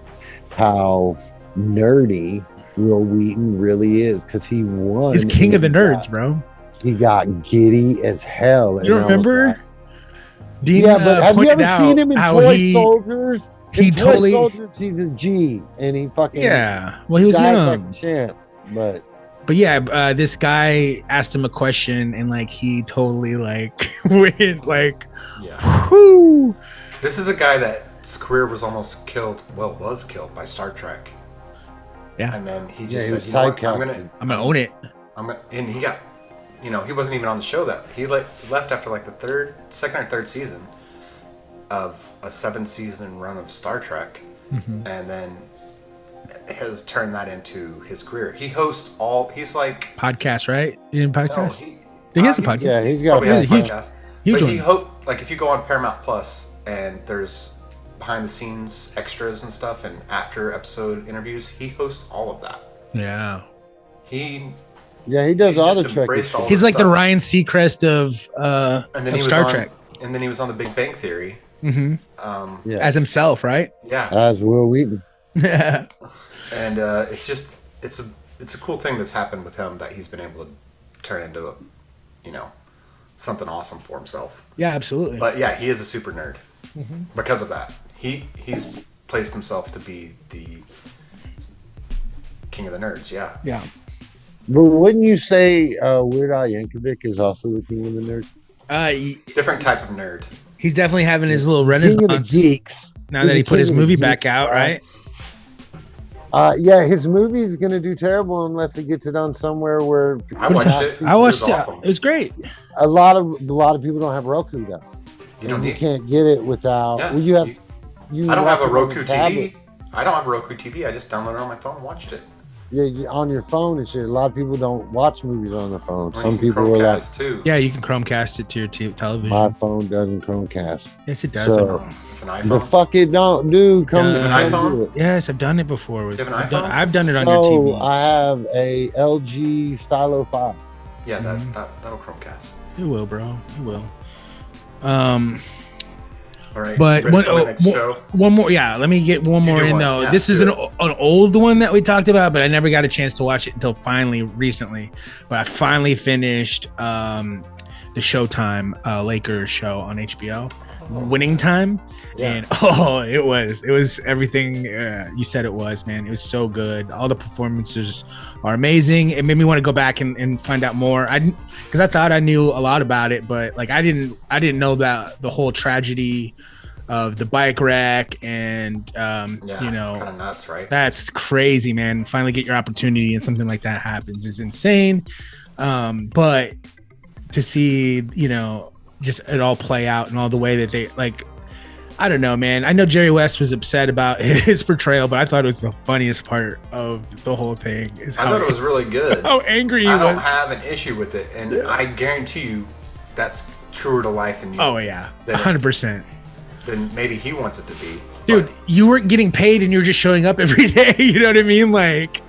how nerdy Will Wheaton really is, because he won. He's king of the nerds, bro. He got giddy as hell. You remember? Dean, but have you ever seen him in Toy Soldiers? He totally. Toy Soldiers, he's a G, and he fucking Well, he was young. Like a champ. But yeah, this guy asked him a question and like he totally like went like, whoo. This is a guy that's career was almost killed. Well, was killed by Star Trek. Yeah. And then he just he said, was typecasted. I'm gonna own it. And he got, he wasn't even on the show that he left after like the second or third season of a 7-season run of Star Trek, and then has turned that into his career. He hosts he's like podcast, right? You didn't podcast? No, he has a podcast. Yeah, he's got a podcast. Huge But he like if you go on Paramount Plus and there's behind the scenes extras and stuff and after episode interviews, he hosts all of that. Yeah. He does all the Trek. He's like the Ryan Seacrest of Star Trek. And then he was on The Big Bang Theory. As himself, right? Yeah. As Will Wheaton. Yeah. And it's a cool thing that's happened with him that he's been able to turn into something awesome for himself. Yeah, absolutely. But yeah, he is a super nerd because of that. He's placed himself to be the king of the nerds. Yeah. Yeah. But wouldn't you say Weird Al Yankovic is also the king of the nerds? Different type of nerd. He's definitely having his little King of renaissance the geeks. now that he put his movie back out, right? Yeah, his movie is going to do terrible unless it gets it on somewhere where I watched it. I watched it. Awesome. It was great. a lot of people don't have Roku though. You can't get it without. Yeah, well, you have. I don't have a Roku TV. I don't have a Roku TV. I just downloaded it on my phone and watched it. Yeah, on your phone and shit. A lot of people don't watch movies on their phone. Well, some people are like, too. Yeah, you can Chromecast it to your television. my phone doesn't Chromecast. Yes, it does. So, it's an iPhone. The fuck it don't, dude. Come an iPhone? do it. Yes, I've done it before. You have an iPhone? I've done it on your TV. I have a LG Stylo 5. Yeah, that'll Chromecast. It will, bro. It will. All right. But one more, yeah. Let me get one more in though. Yeah, this is an old one that we talked about, but I never got a chance to watch it until recently. But I finally finished the Showtime Lakers show on HBO, Winning Time, and it was everything you said it was, man. It was so good. All the performances are amazing. It made me want to go back and find out more. Because I thought I knew a lot about it, but like I didn't know that the whole tragedy of the bike wreck and kind of nuts, right? That's crazy, man. Finally get your opportunity and something like that happens is insane. But to see, just it all play out and all the way that they like, I don't know, man. I know Jerry West was upset about his portrayal, but I thought it was the funniest part of the whole thing. I thought it was really good. How angry he was. I don't have an issue with it, and I guarantee you that's truer to life than you. Oh yeah, 100%. Then maybe he wants it to be. Dude, you weren't getting paid and you're just showing up every day. You know what I mean? Like,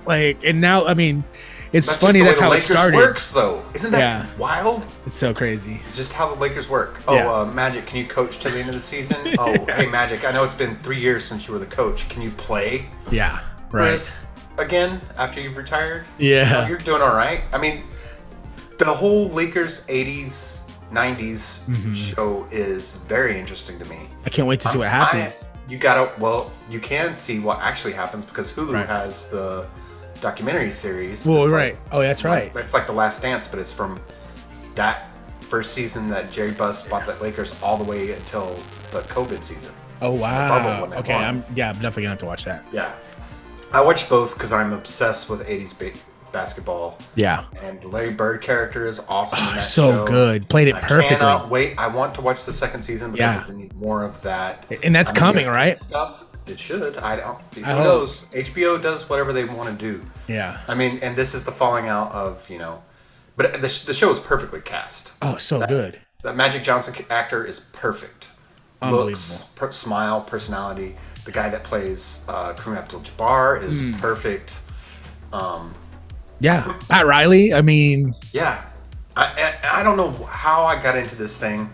and now, I mean, it's funny that's how it started. Works though, isn't that wild? It's so crazy. It's just how the Lakers work. Oh, Magic, can you coach to the end of the season? Oh, hey Magic, I know it's been 3 years since you were the coach. Can you play? Yeah, right. Chris, again after you've retired? Yeah, you're doing all right. I mean, the whole Lakers 80s, 90s show is very interesting to me. I can't wait to see what happens. You can see what actually happens because Hulu has the documentary series. Well, right. Oh, that's right. It's like The Last Dance, but it's from that first season that Jerry Buss bought the Lakers all the way until the COVID season. Oh, wow. Okay, I'm definitely gonna have to watch that. Yeah, I watched both because I'm obsessed with 80s basketball. Yeah, and the Larry Bird character is awesome. In that so show. Good. Played it perfectly. I cannot wait. I want to watch the second season because I need more of that. And that's coming, right? Stuff. It should. I don't. Who knows? HBO does whatever they want to do. Yeah. I mean, and this is the falling out of but the show is perfectly cast. Oh, so good. That Magic Johnson actor is perfect. Unbelievable. Looks, smile, personality. The guy that plays Kareem Abdul-Jabbar is perfect. Yeah, Pat Riley. I mean. Yeah, I don't know how I got into this thing.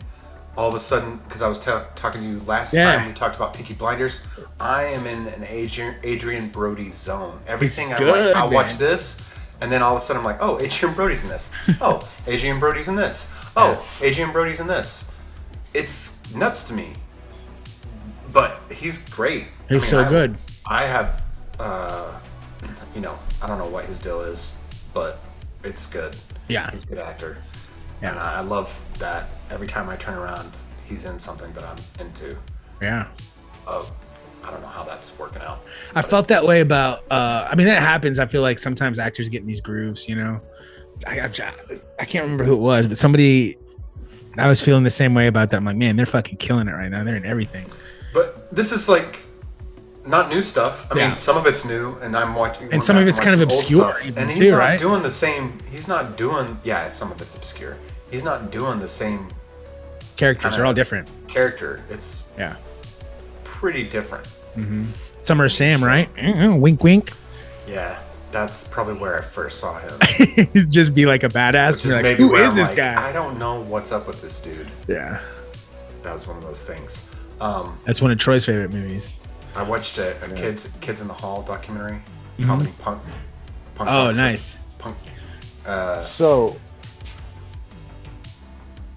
All of a sudden, because I was talking to you last time, we talked about Peaky Blinders. I am in an Adrian Brody zone. Everything I watch this, and then all of a sudden I'm like, oh, Adrian Brody's in this. Oh, Adrian Brody's in this. Oh, Adrian Brody's in this. It's nuts to me, but he's great. He's so good. I have I don't know what his deal is, but it's good. Yeah. He's a good actor. Yeah. And I love that every time I turn around, he's in something that I'm into. Yeah. I don't know how that's working out. I felt that way about, that happens. I feel like sometimes actors get in these grooves, I can't remember who it was, but somebody, I was feeling the same way about that. I'm like, man, they're fucking killing it right now. They're in everything. But this is like not new stuff. I mean, some of it's new, and I'm watching. And some of it's kind of obscure, and he's not doing the same. He's not doing. Yeah, some of it's obscure. He's not doing the same characters. They're all different. Character. It's pretty different. Mm-hmm. Summer Sam, right? Wink, wink. Yeah, that's probably where I first saw him. Just be like a badass. Be like, who is this guy? I don't know what's up with this dude. Yeah, that was one of those things. That's one of Troy's favorite movies. I watched a Kids in the Hall documentary, comedy punk. Oh, nice. Punk. So,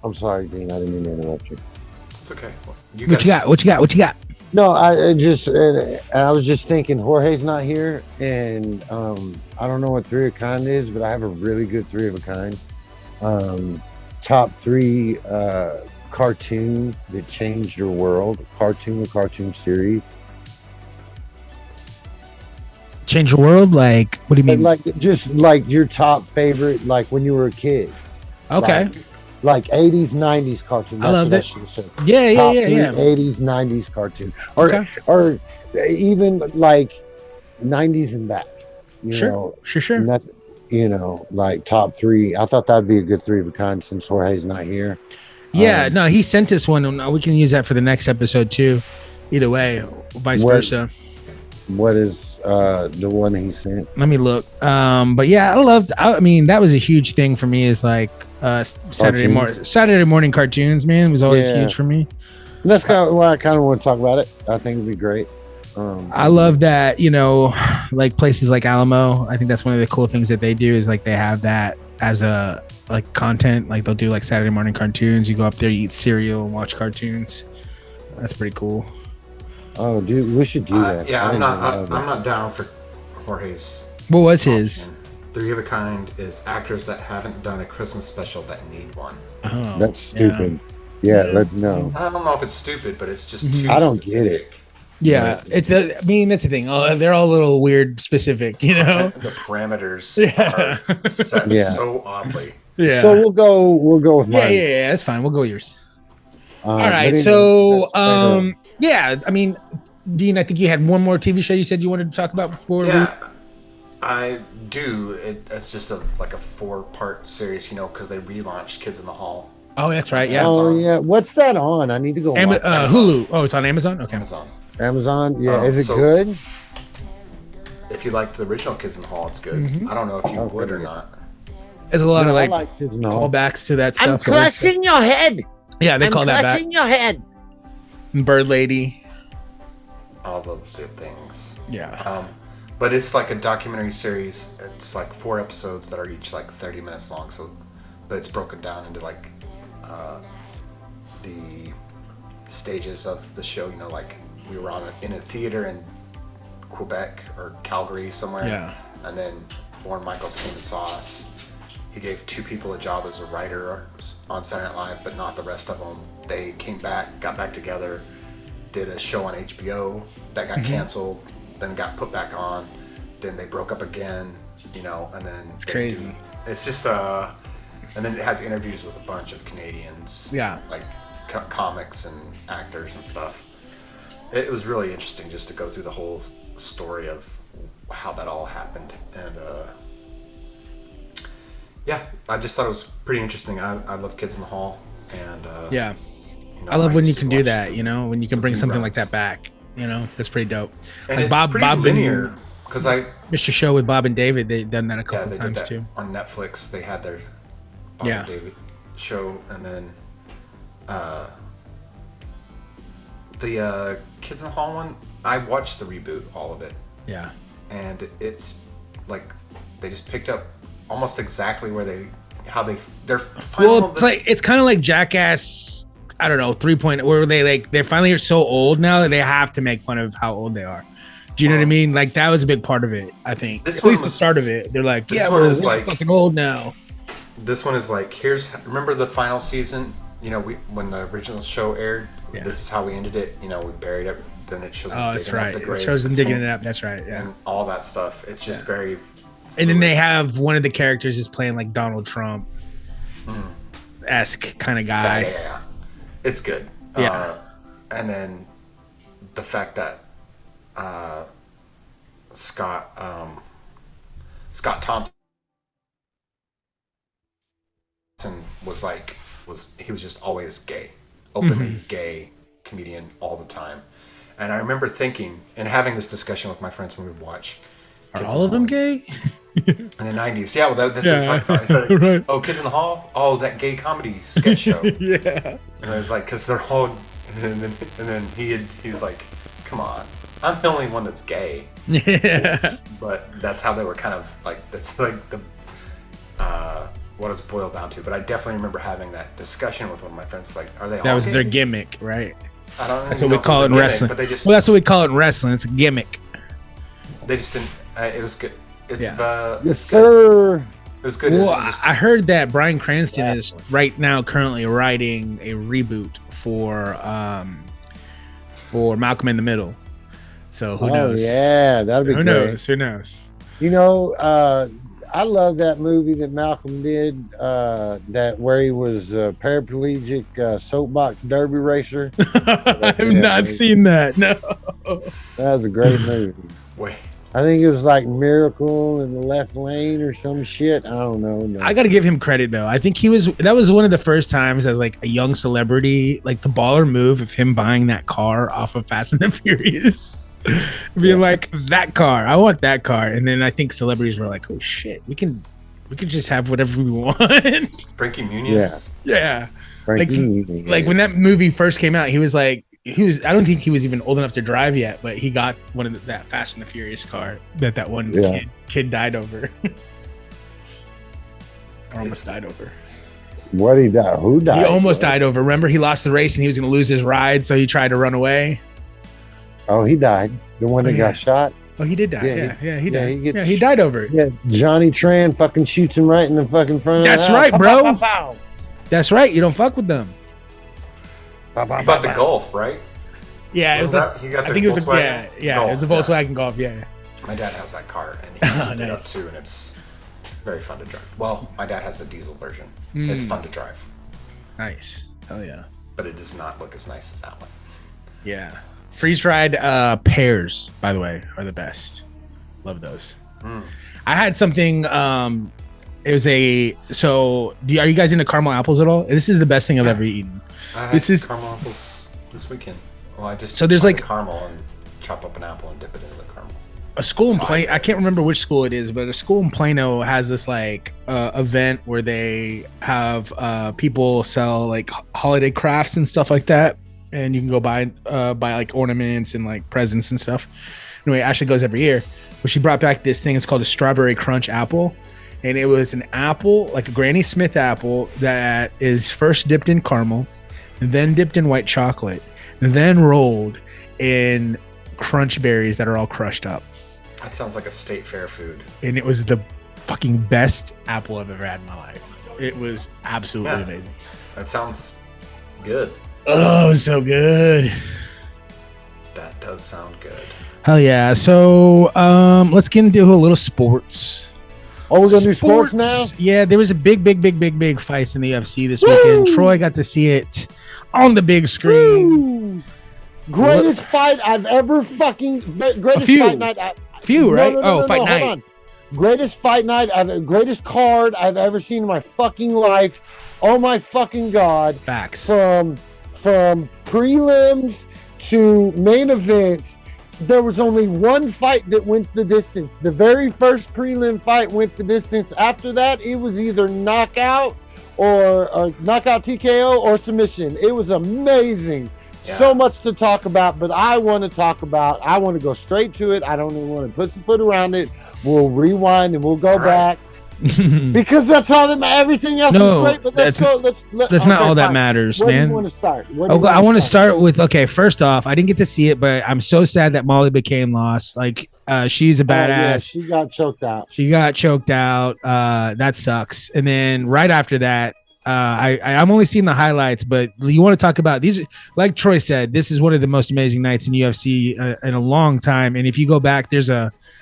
I'm sorry, Dean. I didn't mean to interrupt you. It's okay. What you got? No, I was just thinking Jorge's not here, and I don't know what 3 of a kind is, but I have a really good 3 of a kind. Top 3 cartoon that changed your world, cartoon series. Change the world? Like, what do you mean? Like, just like your top favorite, like when you were a kid. Okay. Like 80s, 90s cartoon. I love that. Yeah. 80s, 90s cartoon. Or even like 90s and back. Sure. Nothing, like top 3. I thought that'd be a good 3 of a kind since Jorge's not here. Yeah, no, he sent us one. We can use that for the next episode too. Either way, vice versa. What is the one he sent? Let me look. But yeah, that was a huge thing for me. Is like Saturday morning cartoons. Man, was always huge for me. And that's kind of why I kind of want to talk about it. I think it'd be great. I love that. Like places like Alamo. I think that's one of the cool things that they do is like they have that as a like content. Like they'll do like Saturday morning cartoons. You go up there, you eat cereal, and watch cartoons. That's pretty cool. Oh, dude, we should do that. Yeah, I'm not down for Jorge's. What was his? 3 of a kind is actors that haven't done a Christmas special that need one. Oh, that's stupid. Yeah, let's know. I don't know if it's stupid, but it's just too I don't specific. get it. Yeah, that's the thing. They're all a little weird, specific. The parameters are set so oddly. Yeah. So we'll go with mine. Yeah. That's fine. We'll go with yours. All right. So, Dean, I think you had one more TV show you said you wanted to talk about before. Yeah, I do. It's just a 4-part series, because they relaunched Kids in the Hall. Oh, that's right. Yeah. Oh, yeah. What's that on? I need to go watch Hulu. Oh, it's on Amazon? Okay. Amazon. Yeah. Is it good? If you liked the original Kids in the Hall, it's good. I don't know if you would or not. There's a lot of like Kids in the Hall. callbacks to that stuff. I'm crushing your head. Yeah, they call that back. Crushing your head. Bird Lady. All those things. Yeah. But it's like a documentary series. It's like 4 episodes that are each like 30 minutes long. But it's broken down into like the stages of the show. Like we were in a theater in Quebec or Calgary somewhere. Yeah. And then Lorne Michaels came and saw us. He gave 2 people a job as a writer on Saturday Night Live, but not the rest of them. They came back, got back together, did a show on HBO that got canceled, then got put back on. Then they broke up again, and then it's crazy. It's just and then it has interviews with a bunch of Canadians, like comics and actors and stuff. It was really interesting just to go through the whole story of how that all happened, and I just thought it was pretty interesting. I love Kids in the Hall, and I love when you can do that. When you can bring something like that back. That's pretty dope. And like it's pretty linear because Mr. Show with Bob and David, they've done that a couple times too. On Netflix, they had their Bob and David show, and then the Kids in the Hall one. I watched the reboot, all of it. Yeah. And it's like they just picked up almost exactly where they're final. Well, it's kind of like Jackass. I don't know, 3.0, where they're finally so old now that they have to make fun of how old they are. Do you know what I mean? Like that was a big part of it. I think at least the start of it. They're like, yeah, we're fucking old now. This one is like, remember the final season? You know, when the original show aired, this is how we ended it. You know, we buried it. Then it shows them digging up the grave. It shows them digging it up. That's right. Yeah. And all that stuff. It's just very. Fluid. And then they have one of the characters just playing like Donald Trump esque kind of guy. Yeah. It's good. Yeah. And then the fact that Scott Thompson was just always gay, openly gay comedian all the time. And I remember thinking and having this discussion with my friends when we would watch. Are all of them gay? In the 90s. Yeah, well, that's what we're talking about. Like, right. Oh, Kids in the Hall? Oh, that gay comedy sketch show. Yeah. And I was like, because they're all... And then he's like, come on. I'm the only one that's gay. Yeah. But that's how they were kind of like... That's like the... what it's boiled down to. But I definitely remember having that discussion with one of my friends. It's like, are they all That was gay? their gimmick, right? I don't know. That's what we call it in wrestling. But well, that's what we call it in wrestling. It's a gimmick. They just didn't... it was good. It's yes, sir. It was good. Well, I heard that Bryan Cranston is right now currently writing a reboot for Malcolm in the Middle. So who knows? Yeah, that'd be who great. Who knows? You know, I love that movie that Malcolm did. That where he was a paraplegic soapbox derby racer. I have not seen that. No. That was a great movie. Wait. I think it was like Miracle in the Left Lane or some shit. I don't know. No. I got to give him credit though. I think that was one of the first times as like a young celebrity, like the baller move of him buying that car off of Fast and the Furious. Being like, that car, I want that car. And then I think celebrities were like, oh shit, we can just have whatever we want. Frankie Muniz. Yeah. Like when that movie first came out, he was I don't think he was even old enough to drive yet, but he got one of that Fast and the Furious car that one kid died over. Or almost died over. What he died? Who died? He almost died over. Remember, he lost the race and he was going to lose his ride, so he tried to run away. Oh, he died. The one that got shot. Oh, he did die. He died. He he died over it. Yeah, Johnny Tran fucking shoots him right in the fucking front of the house. That's right, bro. That's right. You don't fuck with them. About the Golf, right? Yeah, it was that, he got I think it was Golf, it was a Volkswagen Golf. Yeah. My dad has that car, and he's nice. It up too, and it's very fun to drive. Well, my dad has the diesel version. It's fun to drive. Nice. Hell yeah. But it does not look as nice as that one. Yeah. Freeze-dried pears, by the way, are the best. Love those. I had something. It was are you guys into caramel apples at all? This is the best thing I've ever eaten. I had caramel apples this weekend. Well, I just there's like caramel and chop up an apple and dip it into the caramel. A school in Plano, I can't remember which school it is, but a school in Plano has this like event where they have people sell like holiday crafts and stuff like that, and you can go buy like ornaments and like presents and stuff. Anyway, Ashley goes every year, but she brought back this thing. It's called a strawberry crunch apple. And it was an apple, like a Granny Smith apple, that is first dipped in caramel, and then dipped in white chocolate, and then rolled in crunch berries that are all crushed up. That sounds like a state fair food. And it was the fucking best apple I've ever had in my life. It was absolutely amazing. That sounds good. Oh, so good. That does sound good. Hell yeah. So let's get into a little sports. Oh, we're gonna do sports now? Yeah, there was a big fights in the UFC this weekend. Troy got to see it on the big screen. Woo! Greatest fight I've ever fucking fight night. Fight night. Greatest fight night. Greatest card I've ever seen in my fucking life. Oh my fucking god! Facts. From prelims to main events. There was only one fight that went the distance. The very first prelim fight went the distance. After that, it was either knockout or knockout TKO or submission. It was amazing. Yeah. So much to talk about, but I want to go straight to it. I don't even want to put some foot around it. We'll rewind and we'll go back. Because that's all that everything else No, is great. But let's go. That's not all that matters, Where man. do you want to start? I want to start with, okay, first off, I didn't get to see it, but I'm so sad that Molly McCain lost. Like, she's a badass. Yeah, she got choked out. That sucks. And then right after that, I'm only seeing the highlights, but you want to talk about these? Like Troy said, this is one of the most amazing nights in UFC in a long time. And if you go back, there's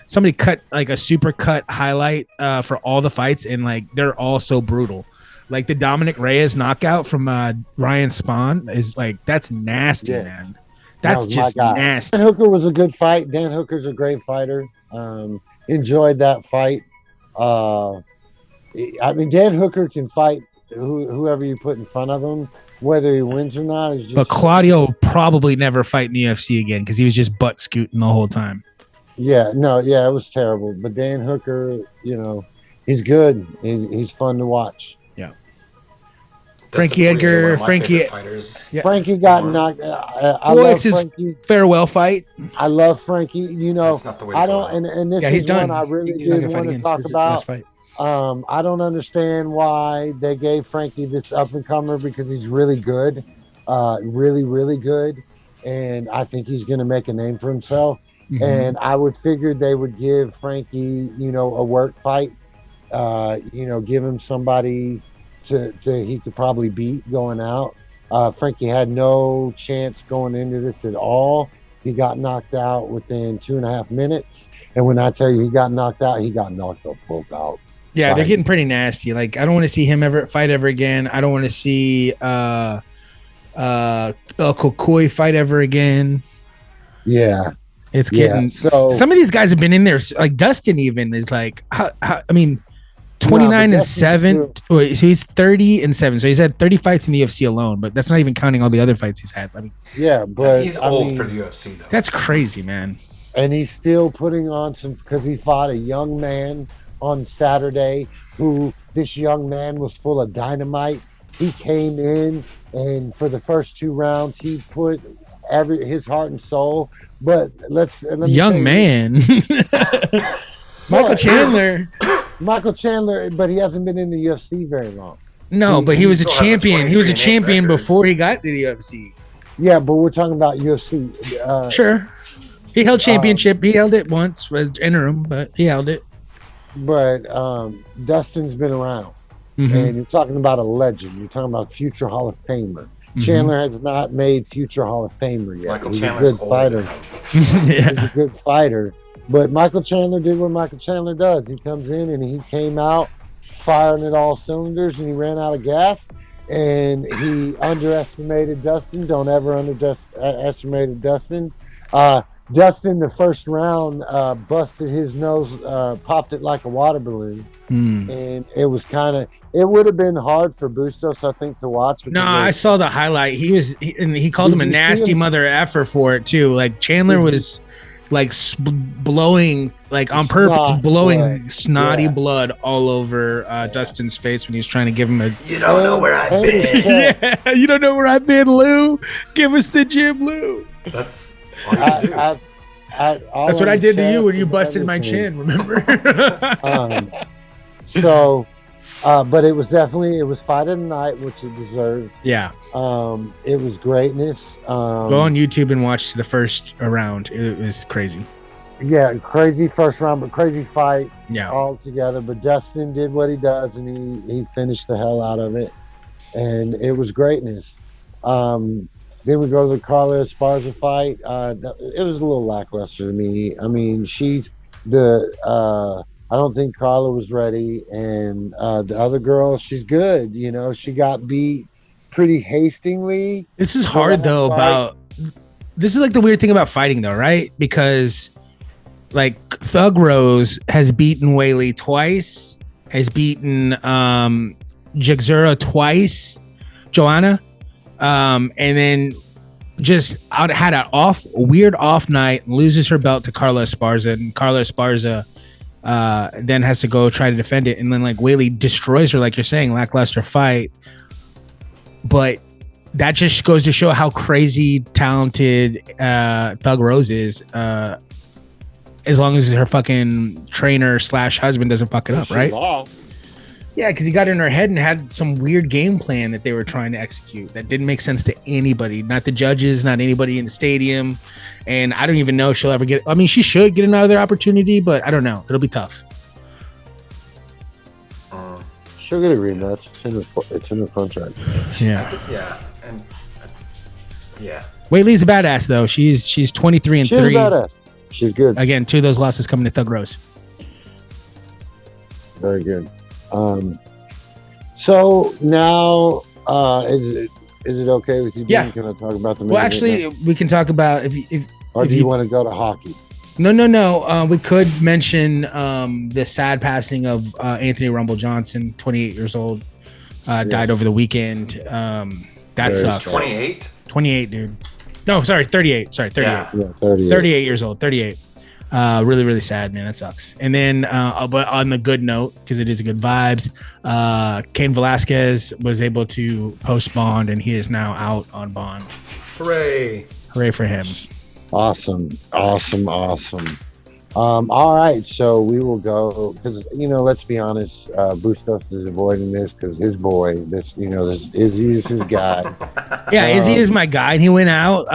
somebody cut like a super cut highlight for all the fights, and like they're all so brutal. Like the Dominic Reyes knockout from Ryan Spahn is like, that's nasty, man. That's just nasty. Dan Hooker was a good fight. Dan Hooker's a great fighter. Enjoyed that fight. I mean, Dan Hooker can fight whoever you put in front of him, whether he wins or not. Is just, but Claudio will probably never fight in the UFC again because he was just butt scooting the whole time. It was terrible. But Dan Hooker, he's good. He's fun to watch. Yeah. Frankie Edgar, Frankie got knocked. I love Frankie. Farewell fight. I love Frankie. That's not the way to go. And this is one I really did want to talk about. I don't understand why they gave Frankie this up and comer, because he's really good, really, really good, and I think he's going to make a name for himself. Mm-hmm. And I would figure they would give Frankie, a work fight, give him somebody to he could probably beat going out. Frankie had no chance going into this at all. He got knocked out within 2.5 minutes, and when I tell you he got knocked out the fuck out. Yeah, they're getting pretty nasty. Like, I don't want to see him ever fight ever again. I don't want to see Kokoi fight ever again. Yeah. It's getting so. Some of these guys have been in there. Like Dustin even is like, 29-7. So he's 30-7. So he's had 30 fights in the UFC alone, but that's not even counting all the other fights he's had. But he's old for the UFC though. That's crazy, man. And he's still putting on because he fought a young man on Saturday who this young man was full of dynamite. He came in, and for the first 2 rounds he put his heart and soul. But let me young man. Michael Chandler, but he hasn't been in the UFC very long. No, but he was a champion. He was a champion before he got to the UFC. Yeah, but we're talking about UFC. Sure. He held championship. He held it once for interim, but he held it. But Dustin's been around, and you're talking about a legend. You're talking about future Hall of Famer. Chandler has not made future Hall of Famer yet. He's a good fighter. He's a good fighter. But Michael Chandler did what Michael Chandler does. He comes in and he came out firing at all cylinders, and he ran out of gas, and he underestimated Dustin. Don't ever underestimate Dustin. Dustin, the first round, busted his nose, popped it like a water balloon, and it would have been hard for Bustos, I think, to watch. No, I saw the highlight. He called him a nasty mother effer for it too. Like Chandler was like blowing, like on purpose, blowing snotty blood all over Dustin's face when he was trying to give him a. You don't know where I've been. Yeah, you don't know where I've been, Lou. Give us the gym, Lou. That's. That's what I did to you when you busted my chin, remember? But it was fight of the night, which it deserved. Yeah. It was greatness. Go on YouTube and watch the first round. It was crazy. Yeah, crazy first round, but crazy fight. Yeah. All together. But Dustin did what he does, and he finished the hell out of it. And it was greatness. Then we go to the Carla Esparza fight. It was a little lackluster to me. I mean, I don't think Carla was ready, and the other girl, she's good. She got beat pretty hastily. This is hard though. This is like the weird thing about fighting though, right? Because like Thug Rose has beaten Whaley twice, has beaten Jigzura twice, Joanna. And then just had a weird off night, loses her belt to Carla Esparza, and Carla Esparza then has to go try to defend it, and then like Whaley destroys her, like you're saying, lackluster fight. But that just goes to show how crazy talented Thug Rose is. As long as her fucking trainer / husband doesn't fuck it up, right? Yeah, because he got in her head and had some weird game plan that they were trying to execute that didn't make sense to anybody, not the judges, not anybody in the stadium. And I don't even know if she'll ever get. I mean, she should get another opportunity, but I don't know. It'll be tough. She'll get a rematch. It's in her contract. Yeah. Yeah. Whaley's a badass though. She's 23 and 3. She's badass. She's good. Again, 2 of those losses coming to Thug Rose. Very good. So now, is it okay with you? Yeah. Can I talk about the? Well, actually, we can talk about if do you want to go to hockey? No. We could mention the sad passing of Anthony Rumble Johnson, 28 years old, died over the weekend. That sucks. 28? 28, dude. No, sorry, 38. Sorry, 38. Yeah. 38 years old. 38. Really, really sad, man. That sucks. And then, but on the good note, because it is a good vibes, Cain Velasquez was able to post bond, and he is now out on bond. Hooray! Hooray for him! Awesome. All right, so we will go because let's be honest, Bustos is avoiding this because his boy, this Izzy is his guy. Yeah, Izzy is my guy, and he went out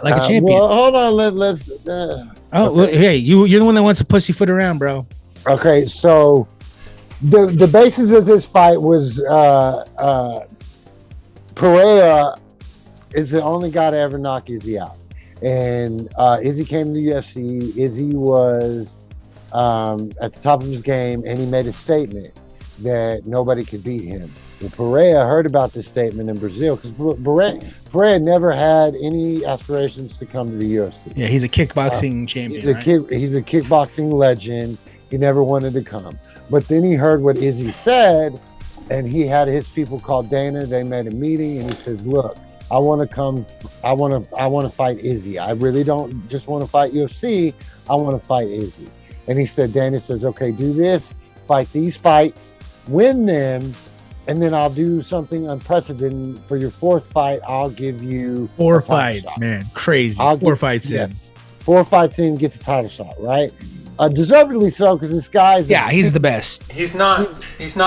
like a champion. Well, hold on, let's. Well, hey, you're the one that wants to pussyfoot around, bro. Okay, so the basis of this fight was Pereira is the only guy to ever knock Izzy out. And Izzy came to the UFC. Izzy was at the top of his game, and he made a statement that nobody could beat him. And Pereira heard about this statement in Brazil because Pereira never had any aspirations to come to the UFC. Yeah, he's a kickboxing champion. He's a kickboxing legend. He never wanted to come. But then he heard what Izzy said, and he had his people call Dana. They made a meeting, and he said, "Look, I want to come. I want to fight Izzy. I really don't just want to fight UFC. I want to fight Izzy." And he said, Dana says, "Okay, do this, fight these fights, win them, and then I'll do something unprecedented for your 4th fight. I'll give you 4 fights, shot. Man, crazy. 4 fights in. 4 fights in, gets a title shot, right? Deservedly so, because this guy's he's the best. He's not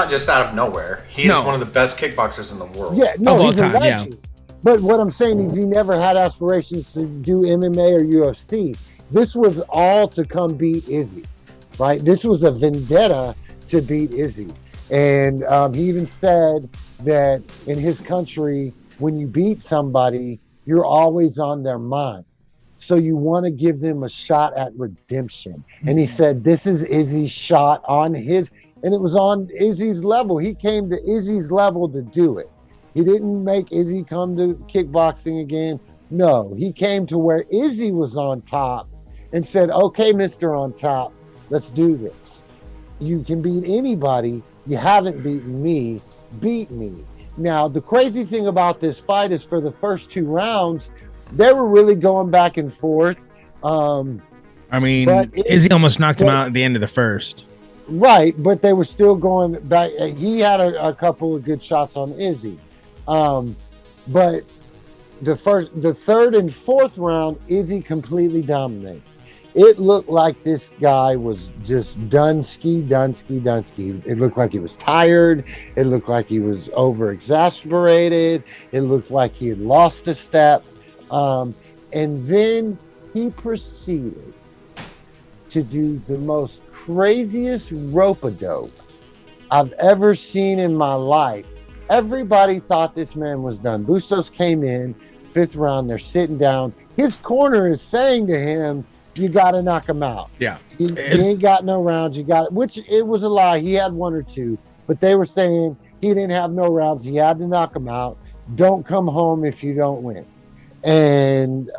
just out of nowhere. He's one of the best kickboxers in the world. Yeah, no, of all he's time. a legend. Yeah. But what I'm saying is he never had aspirations to do MMA or UFC. This was all to come beat Izzy, right? This was a vendetta to beat Izzy. And he even said that in his country, when you beat somebody, you're always on their mind. So you want to give them a shot at redemption. And he said, this is Izzy's shot on his, and it was on Izzy's level. He came to Izzy's level to do it. He didn't make Izzy come to kickboxing again. No, he came to where Izzy was on top and said, okay, Mr. On Top, let's do this. You can beat anybody. You haven't beaten me. Beat me. Now, the crazy thing about this fight is for the first 2 rounds, they were really going back and forth. Izzy almost knocked him out at the end of the first. Right, but they were still going back. He had a couple of good shots on Izzy. But the 3rd and 4th round, Izzy completely dominated. It looked like this guy was just Dunsky. It looked like he was tired. It looked like he was over-exasperated. It looked like he had lost a step. And then he proceeded to do the most craziest rope-a-dope I've ever seen in my life. Everybody thought this man was done. Bustos came in, 5th round, they're sitting down. His corner is saying to him, you got to knock him out. Yeah. You ain't got no rounds. Which it was a lie. He had 1 or 2, but they were saying he didn't have no rounds. He had to knock him out. Don't come home if you don't win. And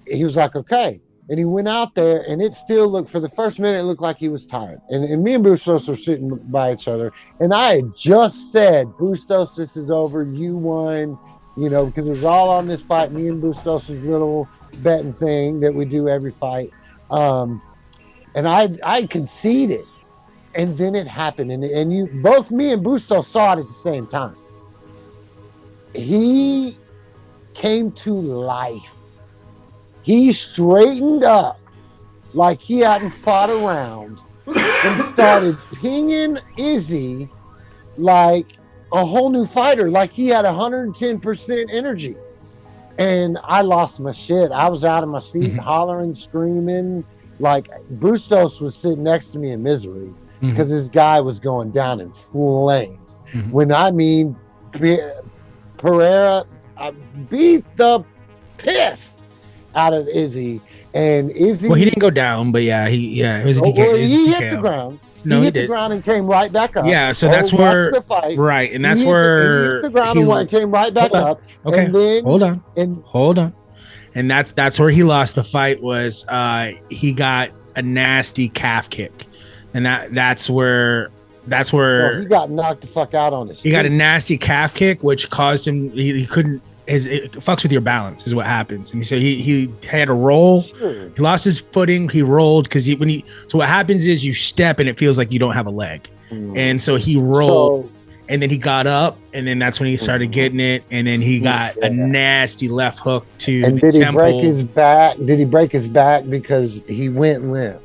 he was like, okay. And he went out there, and it still looked, for the first minute, it looked like he was tired. And me and Bustos were sitting by each other. And I had just said, Bustos, this is over. You won, because it was all on this fight. Me and Bustos' little betting thing that we do every fight. And I conceded. And then it happened. And both me and Bustos saw it at the same time. He came to life. He straightened up like he hadn't fought a round. and started pinging Izzy like a whole new fighter, like he had 110% energy. And I lost my shit. I was out of my seat, hollering, screaming. Like Bustos was sitting next to me in misery because this guy was going down in flames. When I mean Pereira beat the piss out of Izzy, and Izzy. Well, he didn't go down, but it was a DK. Well, he hit the ground. No, he he hit did. the ground and came right back up. Yeah, so that's where the fight. Right, and that's he where he hit the ground and came right back up. Okay, and then, hold on, and and that's where he lost the fight. Was he got a nasty calf kick, and that's where he got knocked the fuck out on his. He got a nasty calf kick, which caused him. He couldn't. It fucks with your balance, is what happens. And so he had a roll. Sure. He lost his footing. He rolled because so what happens is you step and it feels like you don't have a leg. And so he rolled, and then he got up, and then that's when he started getting it, and then he got a nasty left hook to and the did temple. He break his back? Did he break his back because he went limp?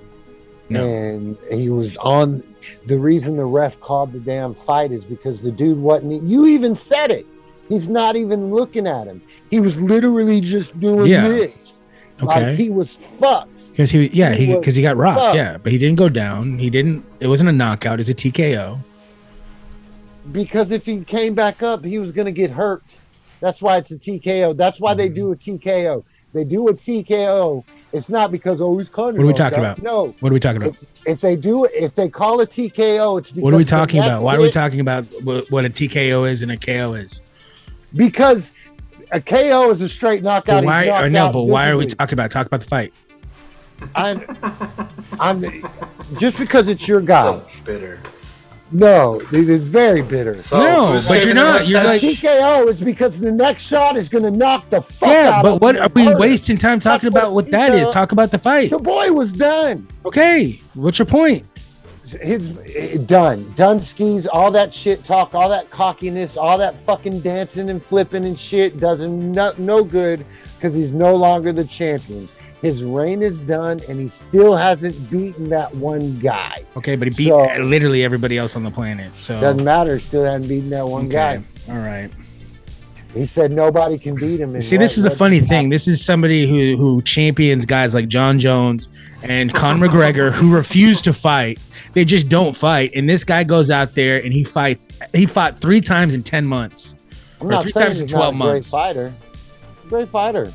No. And he was on. The reason the ref called the damn fight is because the dude wasn't. You even said it. He's not even looking at him. He was literally just doing this. Okay. Like he was fucked. Because he got rocked. Fucked. Yeah, but he didn't go down. It wasn't a knockout. It's a TKO. Because if he came back up, he was gonna get hurt. That's why it's a TKO. That's why they do a TKO. They do a TKO. It's not because he's cutting. What are we talking about? No. What are we talking about? If they call a TKO, it's because. What are we talking about? Why are we talking about what a TKO is and a KO is? Because a KO is a straight knockout. Why are we talking about? Talk about the fight. I'm just because it's your guy. So bitter. No, it is very bitter. So, but you're not. You're like TKO is because the next shot is going to knock the fuck out. Yeah, but what are we wasting time talking about? What that is? Talk about the fight. The boy was done. Okay, what's your point? Done skis, all that shit talk, all that cockiness, all that fucking dancing and flipping and shit does him no good because he's no longer the champion. His reign is done, and he still hasn't beaten that one guy. Okay, but he beat literally everybody else on the planet. So doesn't matter. Still hasn't beaten that one guy. All right. He said nobody can beat him. See, this is the funny thing. This is somebody who champions guys like John Jones and Conor McGregor who refuse to fight. They just don't fight. And this guy goes out there and he fights. He fought 3 times in 10 months. I'm not 3 times in 12 months. Great fighter.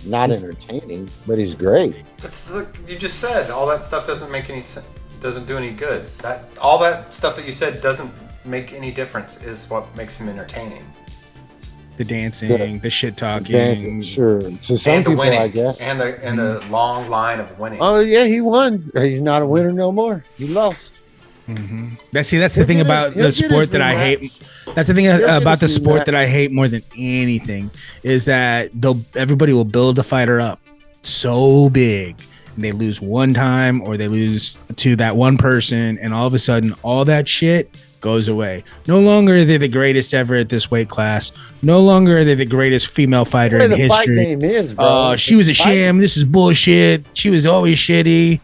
Not entertaining, but he's great. That's you just said. All that stuff doesn't do any good. All that stuff that you said doesn't make any difference. Is what makes him entertaining. The dancing, the shit talking, sure. To some people, winning, I guess, and the long line of winning. Oh yeah, he won. He's not a winner no more. He lost. Mm-hmm. That's the thing about the sport that I hate. That's the thing about the sport that I hate more than anything is that everybody will build a fighter up so big, and they lose one time or they lose to that one person, and all of a sudden, all that shit goes away. No longer are they the greatest ever at this weight class. No longer are they the greatest female fighter in history. Fight game is, bro. She was a sham. This is bullshit. She was always shitty.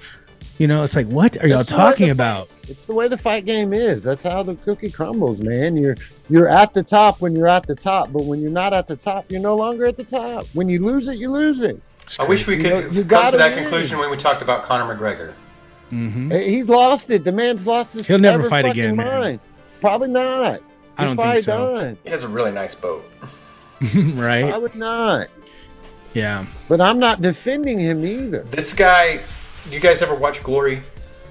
You know, it's like, what are y'all talking about? It's the way the fight game is. That's how the cookie crumbles, man. You're at the top when you're at the top, but when you're not at the top, you're no longer at the top. When you lose it, you lose it. I wish we could come to that conclusion when we talked about Conor McGregor. Mm-hmm. He's lost it. The man's lost his. He'll never fight again, mind. Man. Probably not. I don't think so. Done. He has a really nice boat. Right? I would not. Yeah. But I'm not defending him either. This guy, you guys ever watch Glory?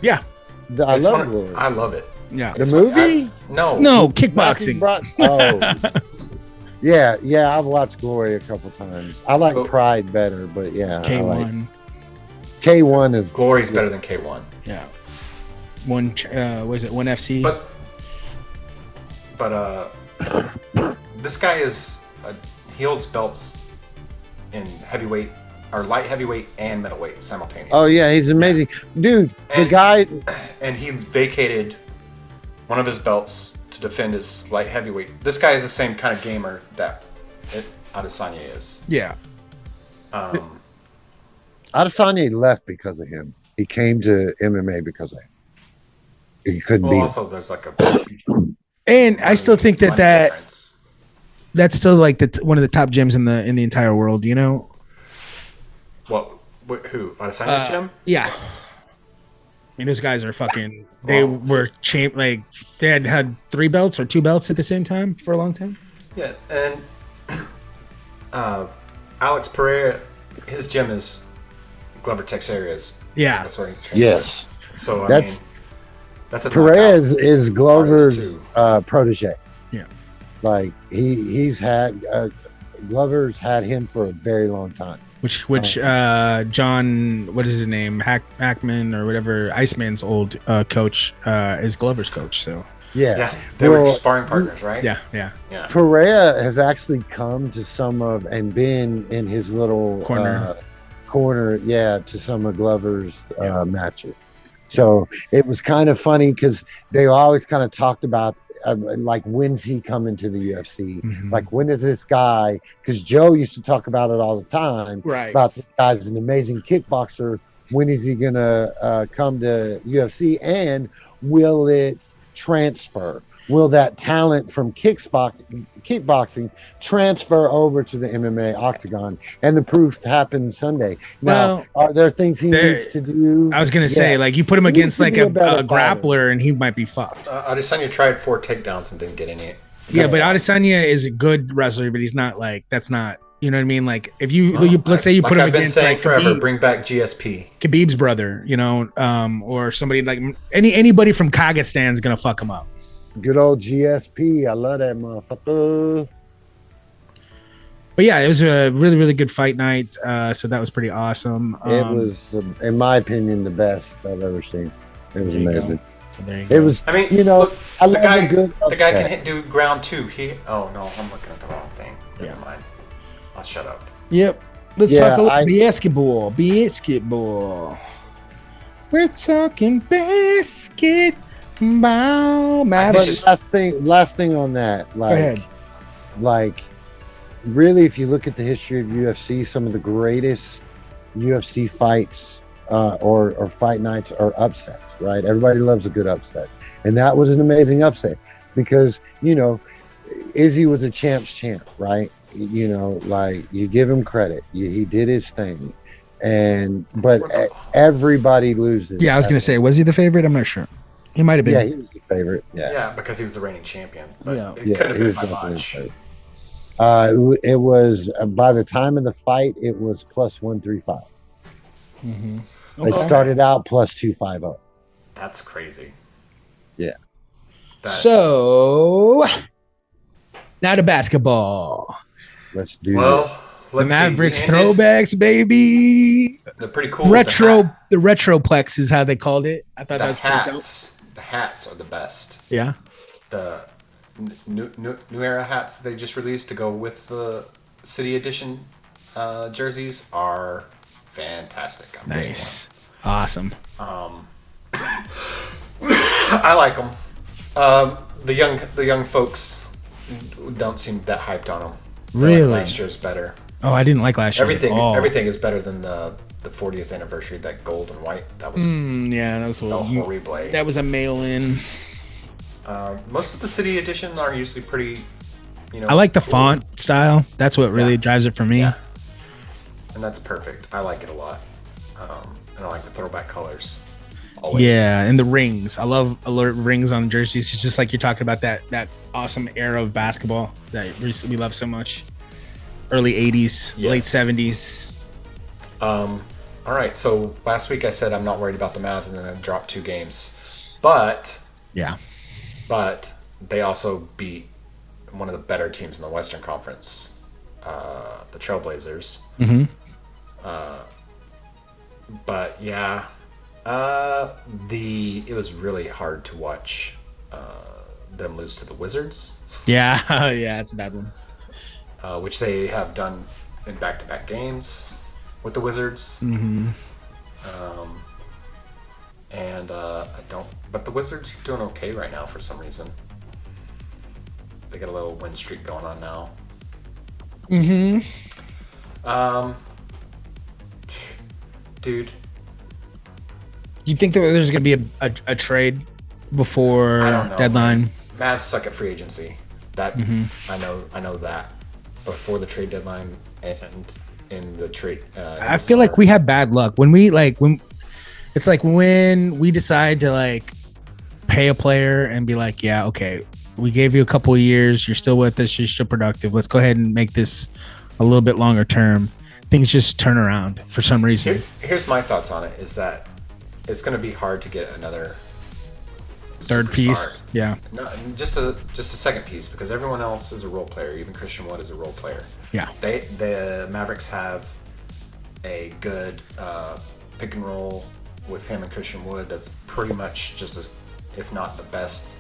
Yeah. I love Glory. I love it. Yeah. The movie? No, kickboxing. Yeah, I've watched Glory a couple times. I like Pride better, but yeah. K1. K1 is Glory's better than K1. Yeah. One FC? But this guy he holds belts in heavyweight or light heavyweight and middleweight simultaneously. Oh yeah, he's amazing. Dude, the guy and he vacated one of his belts to defend his light heavyweight. This guy is the same kind of gamer that Adesanya is. Yeah. Adesanya left because of him. He came to MMA because of it. He couldn't beat him. Also, there's like a huge And I still think money that difference. that's still like one of the top gyms in the entire world. You know? Who? Adesanya's gym? Yeah. I mean, those guys are fucking. They were like they had 3 belts or 2 belts at the same time for a long time. Yeah, and Alex Pereira, his gym is Glover Teixeira's. Yeah. That's where he trains. Yes. So That's a Pereira knockout. is Glover's too. protege. Yeah. Like he's had Glover's had him for a very long time. Which John, what is his name? Hackman or whatever, Iceman's old coach is Glover's coach. So Yeah, they were sparring partners, right? yeah. Pereira has actually come to some of and been in his little corner, to some of Glover's matches. So it was kind of funny because they always kind of talked about like, when's he coming to the UFC? Mm-hmm. Like, when is this guy? Because Joe used to talk about it all the time. Right. About this guy's an amazing kickboxer. When is he gonna come to UFC? And will it transfer? Will that talent from kickboxing transfer over to the MMA octagon? And the proof happened Sunday. Now, are there things he needs to do? I was gonna say, like, you put him against like a grappler, and he might be fucked. Adesanya tried 4 takedowns and didn't get any. Yeah, but Adesanya is a good wrestler, but he's not like that's not. You know what I mean? Like, if you let's say you put him I've been against saying like forever, Khabib, bring back GSP, Khabib's brother, you know, or somebody like anybody from Kyrgyzstan's gonna fuck him up. Good old GSP. I love that motherfucker. But yeah, it was a really, really good fight night. So that was pretty awesome. It was, in my opinion, the best I've ever seen. It was amazing. It was. I mean, you know, look, I love a good upset. The guy can do ground too. Oh no, I'm looking at the wrong thing. Never mind. I'll shut up. Yep. Let's talk a little basketball. Basketball. We're talking basketball. But last thing on that, like, go ahead. Like, really, if you look at the history of UFC, some of the greatest UFC fights or fight nights are upsets, right? Everybody loves a good upset, and that was an amazing upset because, you know, Izzy was a champ's champ, right? You know, like, you give him credit, he did his thing, but everybody loses. Yeah, I was gonna say, was he the favorite? I'm not sure. He might have been. Yeah, he was the favorite. Yeah, because he was the reigning champion. But it Yeah, could have he been was by definitely much. the favorite. It was by the time of the fight, it was plus 135. Mm-hmm. It started out plus 250. That's crazy. Yeah. So now to basketball. Let's do The Mavericks throwbacks, baby. They're pretty cool. The retroplex is how they called it. I thought that was pretty dope. The hats are the best. Yeah. The new era hats that they just released to go with the City Edition jerseys are fantastic. I'm Nice. Awesome. I like them. The young folks don't seem that hyped on them. Really? Like last year's better. Oh, I didn't like last year. Everything is better than the 40th anniversary. That gold and white. That was that was horrible. That was a mail-in. Most of the City Edition are usually pretty. You know, I like the font style. That's what really drives it for me. Yeah. And that's perfect. I like it a lot. And I like the throwback colors. Always. Yeah, and the rings. I love alert rings on jerseys. It's just like you're talking about that awesome era of basketball that we love so much. Early 80s, late 70s. All right, so last week I said I'm not worried about the Mavs, and then I dropped 2 games. But they also beat one of the better teams in the Western Conference, the Trailblazers. Mm-hmm. But yeah, it was really hard to watch them lose to the Wizards. Yeah, yeah, it's a bad one. Which they have done in back-to-back games with the Wizards. Mm-hmm. But the Wizards are doing okay right now for some reason. They got a little win streak going on now. Mm-hmm. Dude, You think that there's going to be a trade before I don't know, deadline? Mavs suck at free agency. That I know that before the trade deadline and in the trade. I feel like we have bad luck when we when we decide to like pay a player and be like, yeah, okay, we gave you a couple of years, you're still with us, you're still productive. Let's go ahead and make this a little bit longer term. Things just turn around for some reason. Here's my thoughts on it: is that it's going to be hard to get another third superstar. Piece, yeah. No, just a second piece because everyone else is a role player. Even Christian Wood is a role player. Yeah. The Mavericks have a good pick and roll with him and Christian Wood. That's pretty much just as, if not the best,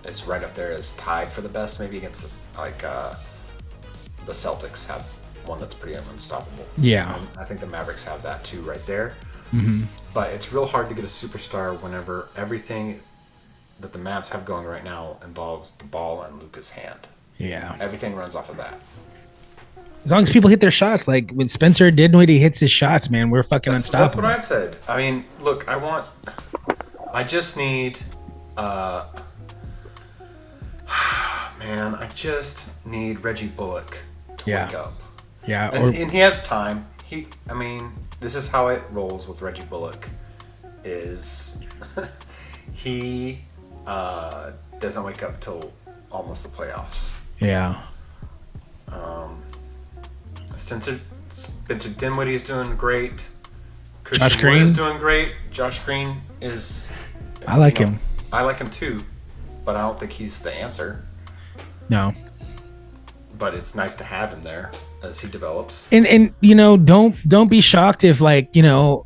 it's right up there as tied for the best. Maybe against like the Celtics have one that's pretty unstoppable. Yeah. And I think the Mavericks have that too right there. Mm-hmm. But it's real hard to get a superstar whenever everything that the Mavs have going right now involves the ball in Luka's hand. Yeah. Everything runs off of that. As long as people hit their shots, like when Spencer did when he hits his shots, man, we're fucking unstoppable. That's what I said. I mean, look, I just need I just need Reggie Bullock to wake up. Yeah. And he has time. This is how it rolls with Reggie Bullock is he doesn't wake up till almost the playoffs. Yeah. Spencer Dinwiddie's doing great. Josh Christian Green Wood is doing great. Josh Green is. I like him. I like him too, but I don't think he's the answer. No. But it's nice to have him there as he develops. And don't be shocked if later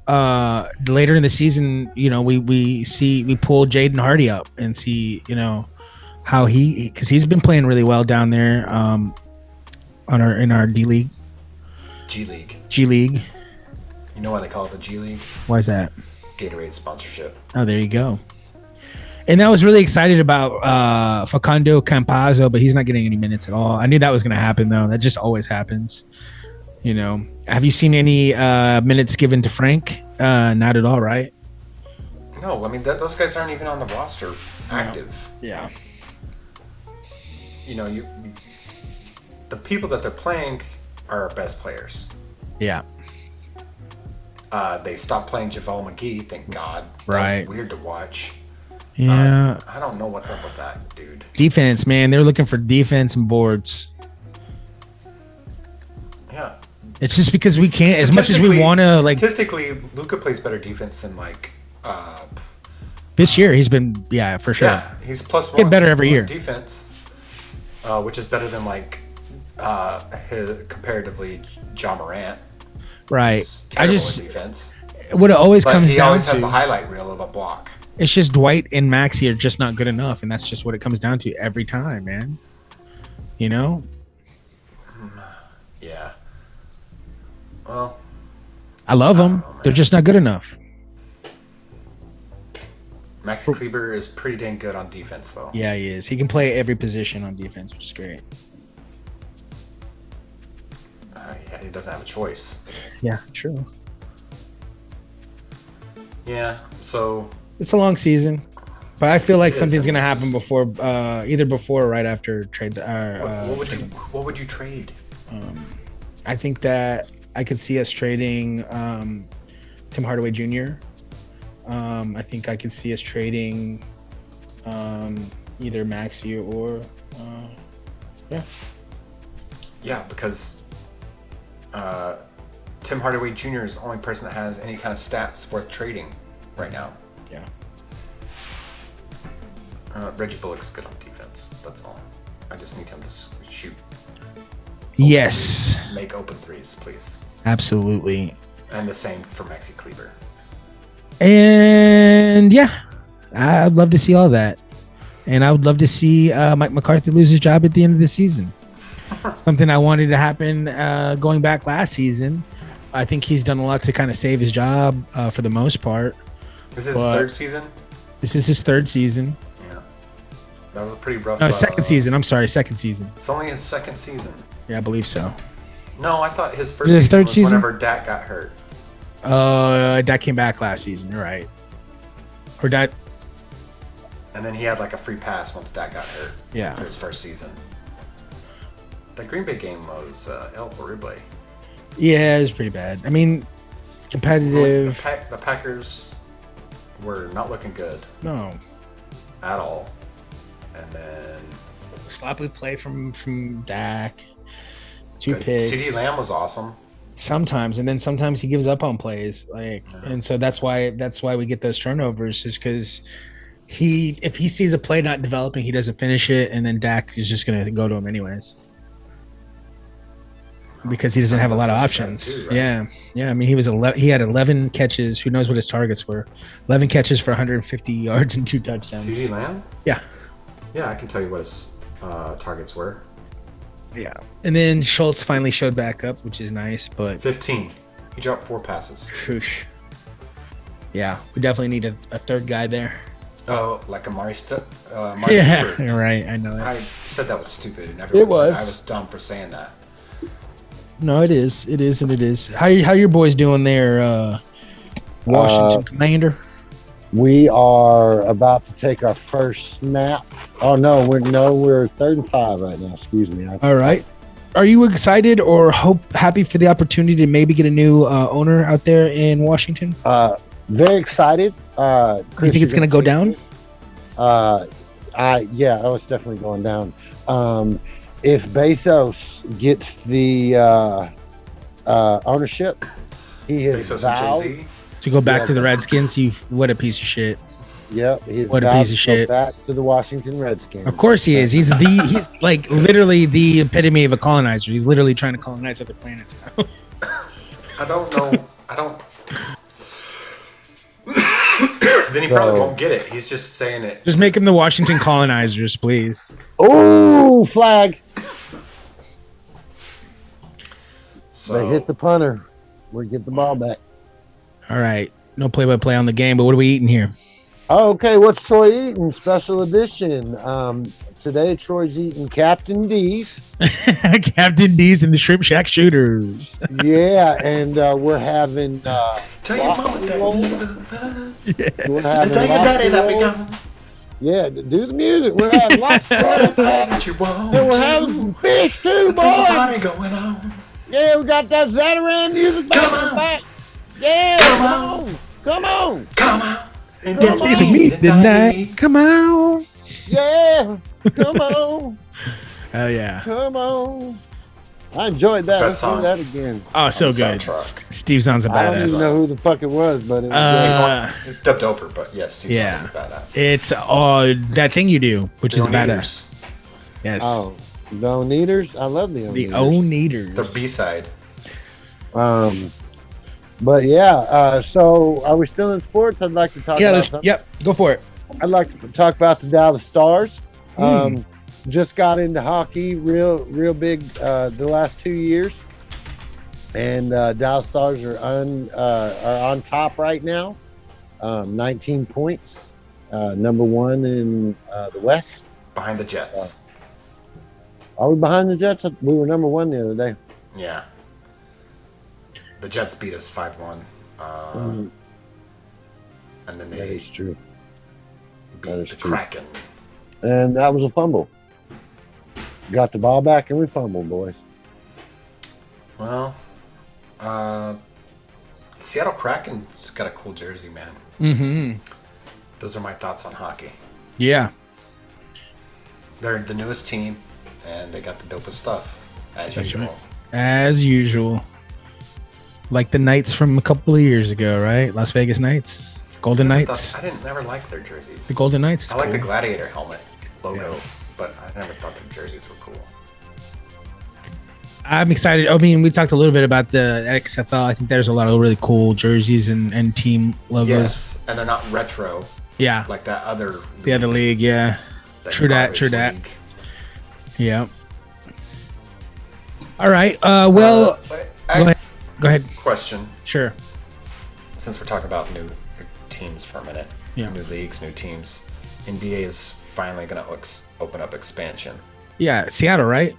in the season, we pull Jaden Hardy up and see, how because he's been playing really well down there in our D League. G League. You know why they call it the G League? Why is that? Gatorade sponsorship. Oh, there you go. And I was really excited about Facundo Campazzo, but he's not getting any minutes at all. I knew that was going to happen, though. That just always happens. Have you seen any minutes given to Frank? Not at all, right? No, I mean, those guys aren't even on the roster active. Yeah. The people that they're playing are our best players. Yeah. They stopped playing JaVale McGee, thank God. Right. That was weird to watch. Yeah. I don't know what's up with that, dude. Defense, man. They're looking for defense and boards. Yeah. It's just because we can't, as much as we want to, Statistically, Luka plays better defense than, this year, he's been, for sure. Yeah, he's +1. Get better every year. Defense, which is better than, comparatively, Ja Morant. Right. Defense. What it always But comes he down always to. has the highlight reel of a block. It's just Dwight and Maxey are just not good enough, and that's just what it comes down to every time, man. Yeah. Well, I love them. They're just not good enough. Maxi Kleber is pretty dang good on defense, though. Yeah, he is. He can play every position on defense, which is great. Yeah, he doesn't have a choice. Yeah, true. Yeah, so it's a long season, but I feel like It something's is. gonna happen before, either before or right after trade. what would you trade? I think that I could see us trading Tim Hardaway Jr. I think I could see us trading either Maxey or Yeah, because Tim Hardaway Jr. is the only person that has any kind of stats worth trading right now. Yeah. Reggie Bullock's good on defense. That's all. I just need him to shoot. Yes. Make open threes, please. Absolutely. And the same for Maxi Kleber. And I'd love to see all that. And I would love to see Mike McCarthy lose his job at the end of the season. Something I wanted to happen going back last season. I think he's done a lot to kind of save his job for the most part. This is his third season? This is his third season. Yeah. That was a pretty rough... No, second season. I'm sorry, second season. It's only his second season. Yeah, I believe so. No, I thought his first season third was season? whenever Dak got hurt. That came back last season. You're right. Or Dak. And then he had like a free pass once Dak got hurt. Yeah. For his first season. The Green Bay game was El Horrible. Yeah, it was pretty bad. I mean, competitive. The Packers were not looking good. No. At all. And then sloppy play from Dak. 2 picks. CeeDee Lamb was awesome. Sometimes, and then sometimes he gives up on plays, and so that's why we get those turnovers, is because if he sees a play not developing, he doesn't finish it, and then Dak is just gonna go to him anyways because he doesn't have a lot of options. Too, right? Yeah. I mean, he had 11 catches. Who knows what his targets were? 11 catches for 150 yards and 2 touchdowns. CeeDee Lamb? Yeah, I can tell you what his targets were. Yeah, and then Schultz finally showed back up, which is nice, but 15. He dropped 4 passes. Whoosh. Yeah, we definitely need a third guy there. Oh, like a Marty yeah, Cooper. Right. I know that. I said that was stupid, and everyone said I was dumb for saying that. No, it is. It is, and it is. How your boys doing there, Washington Commander? We are about to take our first snap. Oh no, we're 3rd and 5 right now. Excuse me. All right. Are you excited or happy for the opportunity to maybe get a new owner out there in Washington? Very excited. You think it's going to go down? It's definitely going down. If Bezos gets the ownership, he has vowed to go back to the Redskins. What a piece of shit. Yep. What a piece of shit. Back to the Washington Redskins. Of course he is. He's like literally the epitome of a colonizer. He's literally trying to colonize other planets now. I don't know. Then he probably won't get it. He's just saying it. Just make him the Washington colonizers, please. Oh, flag. So, they hit the punter. We get the ball back. All right. No play-by-play on the game, but what are we eating here? Okay, what's Troy eating? Special edition. Today, Troy's eating Captain D's. Captain D's and the Shrimp Shack Shooters. Yeah, and we're having... tell your mama that we're having tell your daddy that we go. Yeah, do the music. We're having lots of fun. And we're having some fish, too, boy. There's a party going on. Yeah, we got that Zataran music back. Yeah, come on. And Don't meet the night. Come on. Yeah, come on. Hell yeah. Come on. I enjoyed that. Let's song. do that again. Oh, so good. Steve Zahn's a badass. I don't even know who the fuck it was, but it was it's dubbed over, but yes, Steve Zahn is a badass. It's that thing you do, which is badass. Yes. Oh, the Oneaters? I love the Oneaters. The Oneaters. It's the B-side. But yeah, so are we still in sports? I'd like to talk about something. Yep, go for it. I'd like to talk about the Dallas Stars. Just got into hockey real big the last 2 years. And Dallas Stars are on top right now. 19 points. Number 1 in the West. Behind the Jets. Are we behind the Jets? We were number 1 the other day. Yeah. The Jets beat us 5-1. And then that is true. Beat the Kraken. And that was a fumble. Got the ball back and we fumbled, boys. Well, Seattle Kraken's got a cool jersey, man. Mm-hmm. Those are my thoughts on hockey. Yeah. They're the newest team, and they got the dopest stuff, as usual. Right. As usual. Like the Knights from a couple of years ago, right? Las Vegas Knights. Golden Knights. I didn't never like their jerseys. The Golden Knights. I like the Gladiator helmet logo, but I never thought their jerseys were cool. I'm excited. I mean, we talked a little bit about the XFL. I think there's a lot of really cool jerseys and team logos. Yes, and they're not retro. Yeah. Like that other league. The other league, yeah. True that. League. Yeah. All right. Well, go ahead. Question. Sure. Since we're talking about new teams for a minute, new leagues, new teams, NBA is finally going to open up expansion. Yeah, Seattle, right?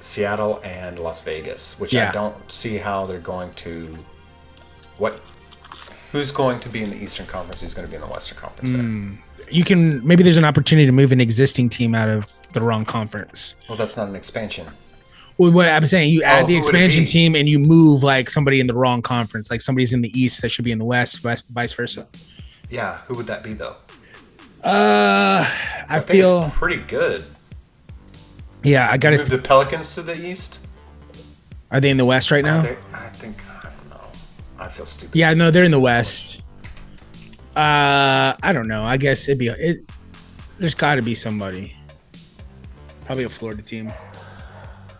Seattle and Las Vegas, which I don't see how they're going to. Who's going to be in the Eastern Conference? Who's going to be in the Western Conference? You can maybe there's an opportunity to move an existing team out of the wrong conference. Well, that's not an expansion. Well, what I'm saying, you add the who would it expansion be? team and you move like somebody in the wrong conference, like somebody's in the East that should be in the West, vice versa. Yeah, who would that be though? I think feel it's pretty good. yeah. I got Move it. the Pelicans to the East. Are they in the West right now? I think I don't know. I feel stupid. Yeah, no, they're in the West. I don't know. I guess there's got to be somebody. Probably a Florida team.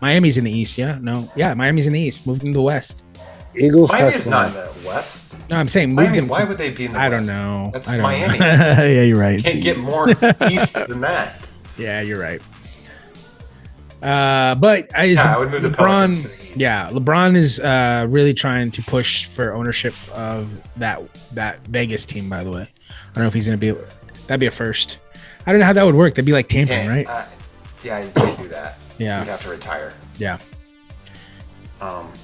Miami's in the East, yeah? No. Yeah, Miami's in the East. Moved into the West. Eagles Miami's touchdown. not in the West. No, I'm saying move Miami, them. why would they be in the I West? don't know. That's I don't Miami. know. Yeah, you're right. Can't get more east than that. Yeah, you're right. But I would move the Pelicans to the East. Yeah, LeBron is really trying to push for ownership of that Vegas team. By the way, I don't know if he's gonna be. That'd be a first. I don't know how that would work. That'd be like tampering, right? Yeah, you can't do that. Yeah. You'd have to retire. Yeah.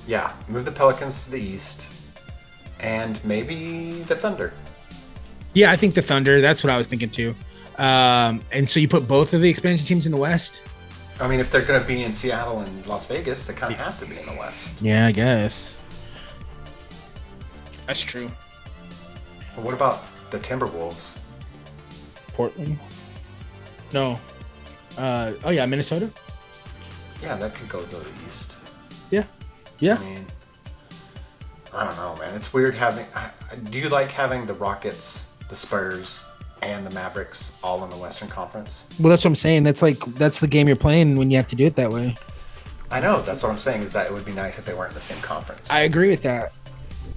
Yeah, move the Pelicans to the East, and maybe the Thunder. Yeah, I think the Thunder. That's what I was thinking too. And so you put both of the expansion teams in the West. I mean, if they're going to be in Seattle and Las Vegas, they kind of have to be in the West. Yeah, I guess. That's true. Well, what about the Timberwolves? Portland? No. Oh yeah, Minnesota? Yeah, that could go to the East. Yeah. Yeah. I mean, I don't know, man. It's weird having... do you like having the Rockets, the Spurs, and the Mavericks all in the Western Conference? Well, that's what I'm saying. That's the game you're playing when you have to do it that way. I know. That's what I'm saying, is that it would be nice if they weren't in the same conference. I agree with that.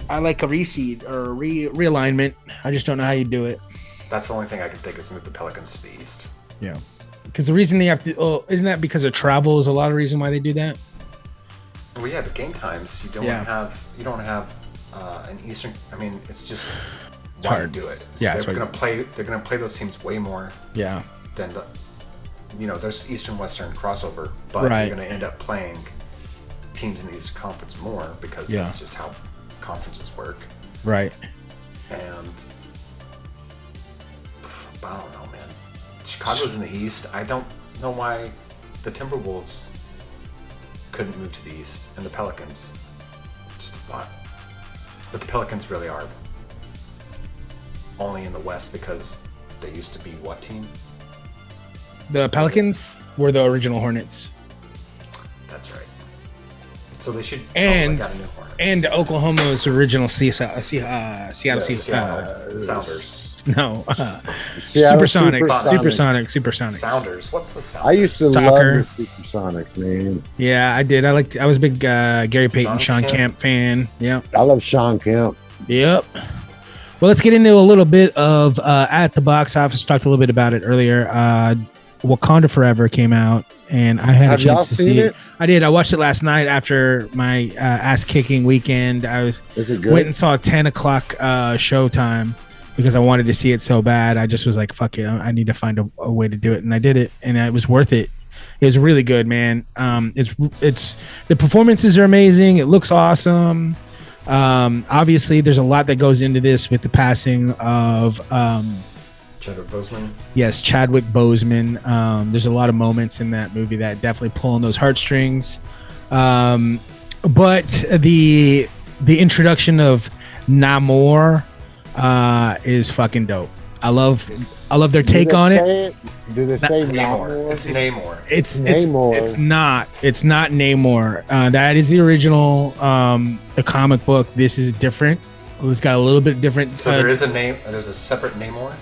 I like a reseed or a realignment. I just don't know how you do it. That's the only thing I can think is move the Pelicans to the East. Yeah. Because the reason they have to... isn't that because of travel is a lot of reason why they do that? Well, yeah, the game times. You don't have an Eastern... I mean, it's just... It's why hard. do it? Yeah, they're gonna play those teams way more Yeah. than there's Eastern Western crossover, but Right. you're gonna end up playing teams in the Eastern Conference more because that's just how conferences work. Right. And I don't know, man. Chicago's in the East. I don't know why the Timberwolves couldn't move to the East, and the Pelicans. Just a thought. But the Pelicans really are only in the West because they used to be what team? The Pelicans were the original Hornets. That's right. So they should. And they got a new Hornets. and Oklahoma's original Seattle Sounders. No. Seattle Supersonics. Sounders. What's the Sounders? I used to Soccer. love the Supersonics, man. Yeah, I did. I was a big Gary Payton, Sean Kemp fan. Yep. I love Sean Kemp. Yep. Well, let's get into a little bit of at the box office. We talked a little bit about it earlier. Wakanda Forever came out, and I had Have a y'all chance to seen see it? I did. I watched it last night after my ass-kicking weekend. Is it good? Went and saw a 10 o'clock showtime because I wanted to see it so bad. I just was like, fuck it. I need to find a way to do it. And I did it, and it was worth it. It was really good, man. It's the performances are amazing. It looks awesome. Obviously, there's a lot that goes into this with the passing of Chadwick Boseman. Yes, Chadwick Boseman. There's a lot of moments in that movie that definitely pull on those heartstrings. But the introduction of Namor is fucking dope. I love their take on it. Do they say Namor. Namor? It's Namor. It's Namor. It's not Namor. That is the original the comic book. This is different. It's got a little bit different. So there is a name. There's a separate Namor.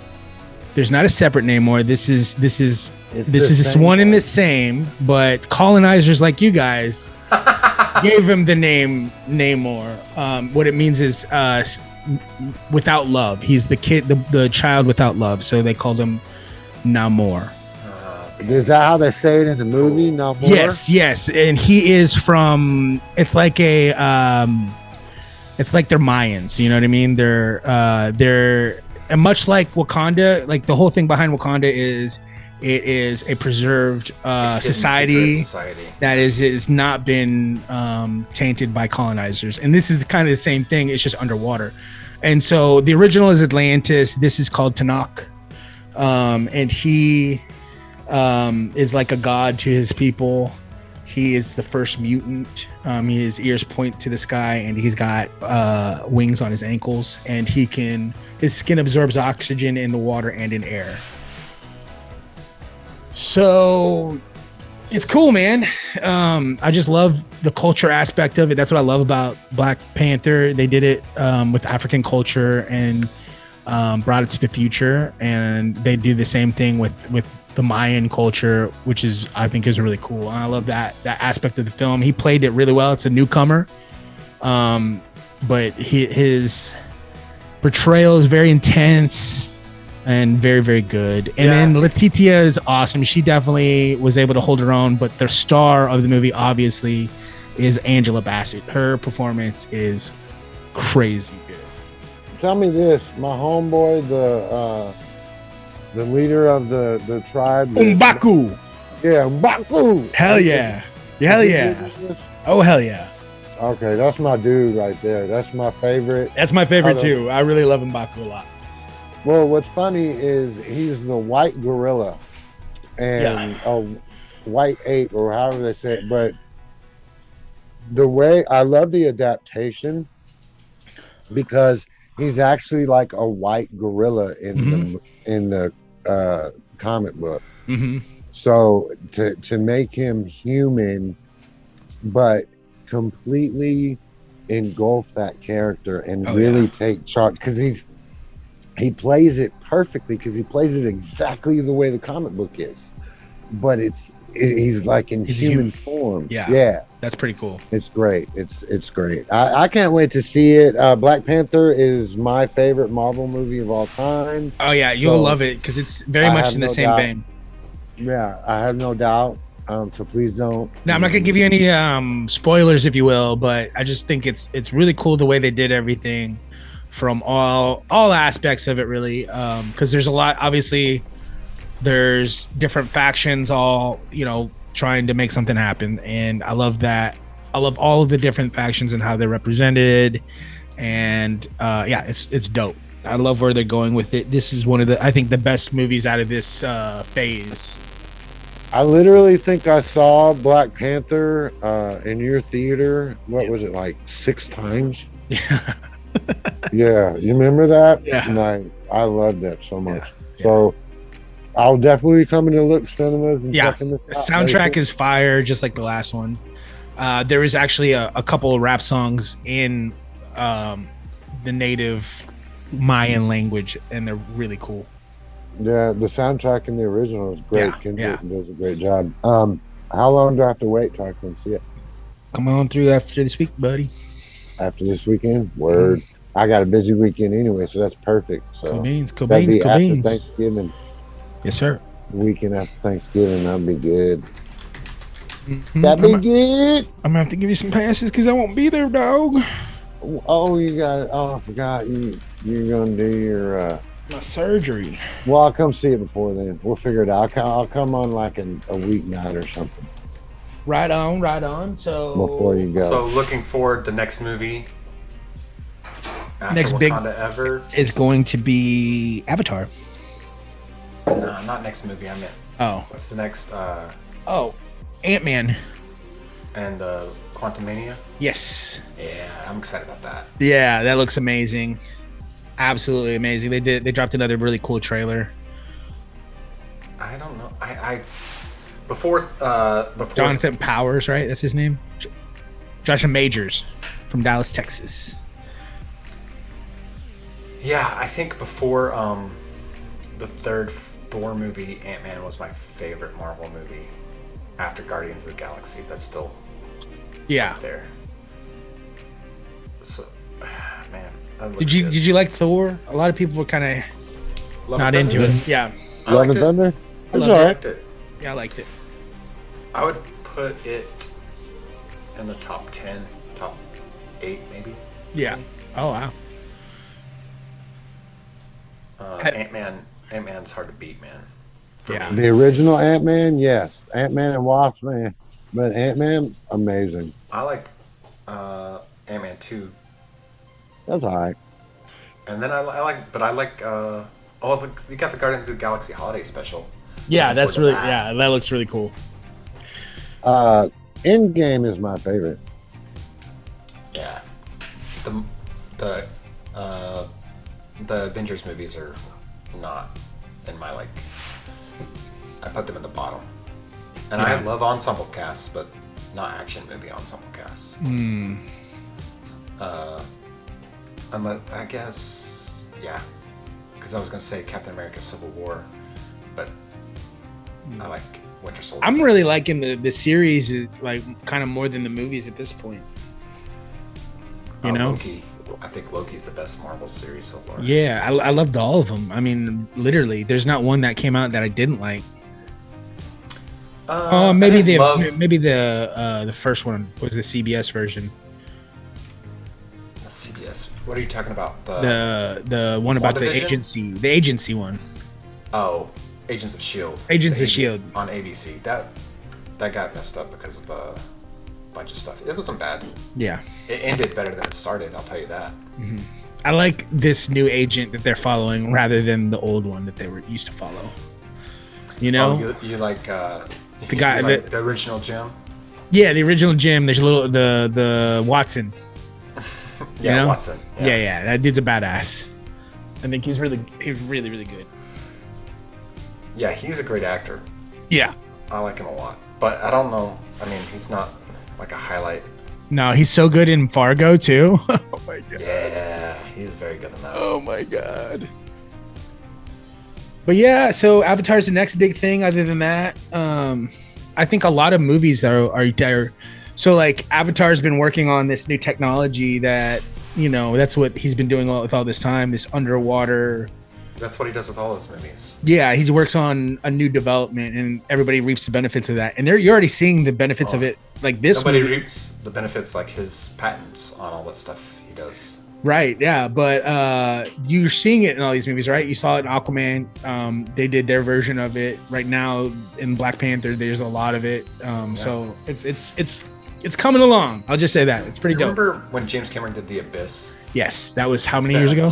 There's not a separate Namor. This is the same one and one. the same, but colonizers like you guys gave him the name Namor. What it means is without love. He's the kid, the child without love. So they called him Namor. Is that how they say it in the movie? Namor? Yes, and he is from. It's like it's like they're Mayans. You know what I mean? They're and much like Wakanda, like the whole thing behind Wakanda is it is a preserved society that is not been tainted by colonizers, and this is kind of the same thing. It's just underwater, and so the original is Atlantis. This is called Tanakh, and he is like a god to his people. He is the first mutant. His ears point to the sky, and he's got wings on his ankles, and his skin absorbs oxygen in the water and in air. So it's cool, man. I just love the culture aspect of it. That's what I love about Black Panther. They did it with African culture and brought it to the future, and they do the same thing with the Mayan culture, which I think is really cool. And I love that aspect of the film. He played it really well. It's a newcomer, but his portrayal is very intense and very, very good. And then Letitia is awesome. She definitely was able to hold her own, but the star of the movie obviously is Angela Bassett. Her performance is crazy good. Tell me this, my homeboy, the leader of the tribe. M'Baku. Yeah, M'Baku. Hell yeah. Hell yeah. Oh, hell yeah. Okay, that's my dude right there. That's my favorite. That's my favorite too. I really love M'Baku a lot. Well, what's funny is he's the white gorilla and a white ape, or however they say it. But the way I love the adaptation, because he's actually like a white gorilla in the comic book. So to make him human, but completely engulf that character and really take charge, because he plays it perfectly, because he plays it exactly the way the comic book is, but he's like in human form. Yeah, that's pretty cool. It's great. It's great. I can't wait to see it. Black Panther is my favorite Marvel movie of all time. Oh yeah, you'll love it because it's very much in the same vein. Yeah, I have no doubt. So please don't. Now, I'm not gonna give you any spoilers, if you will, but I just think it's really cool the way they did everything from all aspects of it, really, because there's a lot. Obviously, there's different factions all trying to make something happen, and I love that. I love all of the different factions and how they're represented, and it's dope. I love where they're going with it. This is one of I think the best movies out of this phase. I literally think I saw Black Panther in your theater. What was it, like 6 times? Yeah. Yeah, you remember that? Yeah. And I loved that so much. Yeah. So I'll definitely be coming to look cinemas. And the soundtrack is fire, just like the last one. There is actually a couple of rap songs in the native Mayan language, and they're really cool. Yeah, the soundtrack in the original is great. Kendrick does a great job. How long do I have to wait till I can see it? Come on through after this week, buddy. After this weekend? Word. I got a busy weekend anyway, so that's perfect. So cool beans. After Thanksgiving. Yes, sir. Weekend after Thanksgiving, that'll be good. That'd be good. I'm gonna have to give you some passes because I won't be there, dog. Oh, you got it. Oh, I forgot. You're gonna do your my surgery. Well, I'll come see it before then. We'll figure it out. I'll come on like a weeknight or something. Right on. So before you go. So looking forward to next movie. Next Wakanda big ever is going to be Avatar. No, not next movie. I meant. Oh. What's the next? Ant-Man. And Quantumania. Yes. Yeah, I'm excited about that. Yeah, that looks amazing. Absolutely amazing. They dropped another really cool trailer. I don't know. I before Jonathan Powers, right? That's his name. Joshua Majors from Dallas, Texas. Yeah, I think before the third Thor movie, Ant-Man was my favorite Marvel movie. After Guardians of the Galaxy, that's still up there. So, man, did you like Thor? A lot of people were kind of not into it. Yeah, Love and Thunder. I liked it. Yeah, I liked it. I would put it in the top 10, top 8, maybe. Yeah. Oh wow. Ant-Man's hard to beat, man. Yeah. The original Ant-Man, yes. Ant-Man and Wasp, man. But Ant-Man, amazing. I like Ant-Man 2. That's all right. And then I like look, you got the Guardians of the Galaxy Holiday Special. Yeah, that looks really cool. Endgame is my favorite. Yeah. The Avengers movies are not in my like. I put them in the bottom. And I love ensemble casts, but not action movie ensemble casts. Unless, I guess, because I was gonna say Captain America: Civil War, but I like Winter Soldier. I'm really liking the series, like kind of more than the movies at this point. You know, Loki. I think Loki's the best Marvel series so far. Yeah, I loved all of them. I mean, literally, there's not one that came out that I didn't like. Maybe the first one was the CBS version. The CBS. What are you talking about? The one about the agency one. Oh, Agents of S.H.I.E.L.D. Agents of S.H.I.E.L.D. on ABC. That got messed up because of a bunch of stuff. It wasn't bad. Yeah. It ended better than it started, I'll tell you that. Mm-hmm. I like this new agent that they're following rather than the old one that they were used to follow. You know? You like the guy, the original Jim? Yeah, the original Jim. There's a little the Watson. Yeah, you know? Watson. Yeah, that dude's a badass. I think he's really good. Yeah, he's a great actor. Yeah. I like him a lot. But I don't know. I mean, he's not like a highlight. No, he's so good in Fargo too. Oh my god. Yeah, he's very good in that. Oh my god. But yeah, so Avatar's the next big thing. Other than that, I think a lot of movies are so like Avatar's been working on this new technology that, you know, that's what he's been doing with all this time, this underwater. That's what he does with all his movies. Yeah, he works on a new development, and everybody reaps the benefits of that. And you're already seeing the benefits of it. Like this, nobody reaps the benefits like his patents on all that stuff he does. Right, yeah, but you're seeing it in all these movies, right? You saw it in Aquaman. They did their version of it. Right now in Black Panther, there's a lot of it. So it's coming along. I'll just say that it's pretty dope. Remember when James Cameron did The Abyss? Yes, that was how many years ago?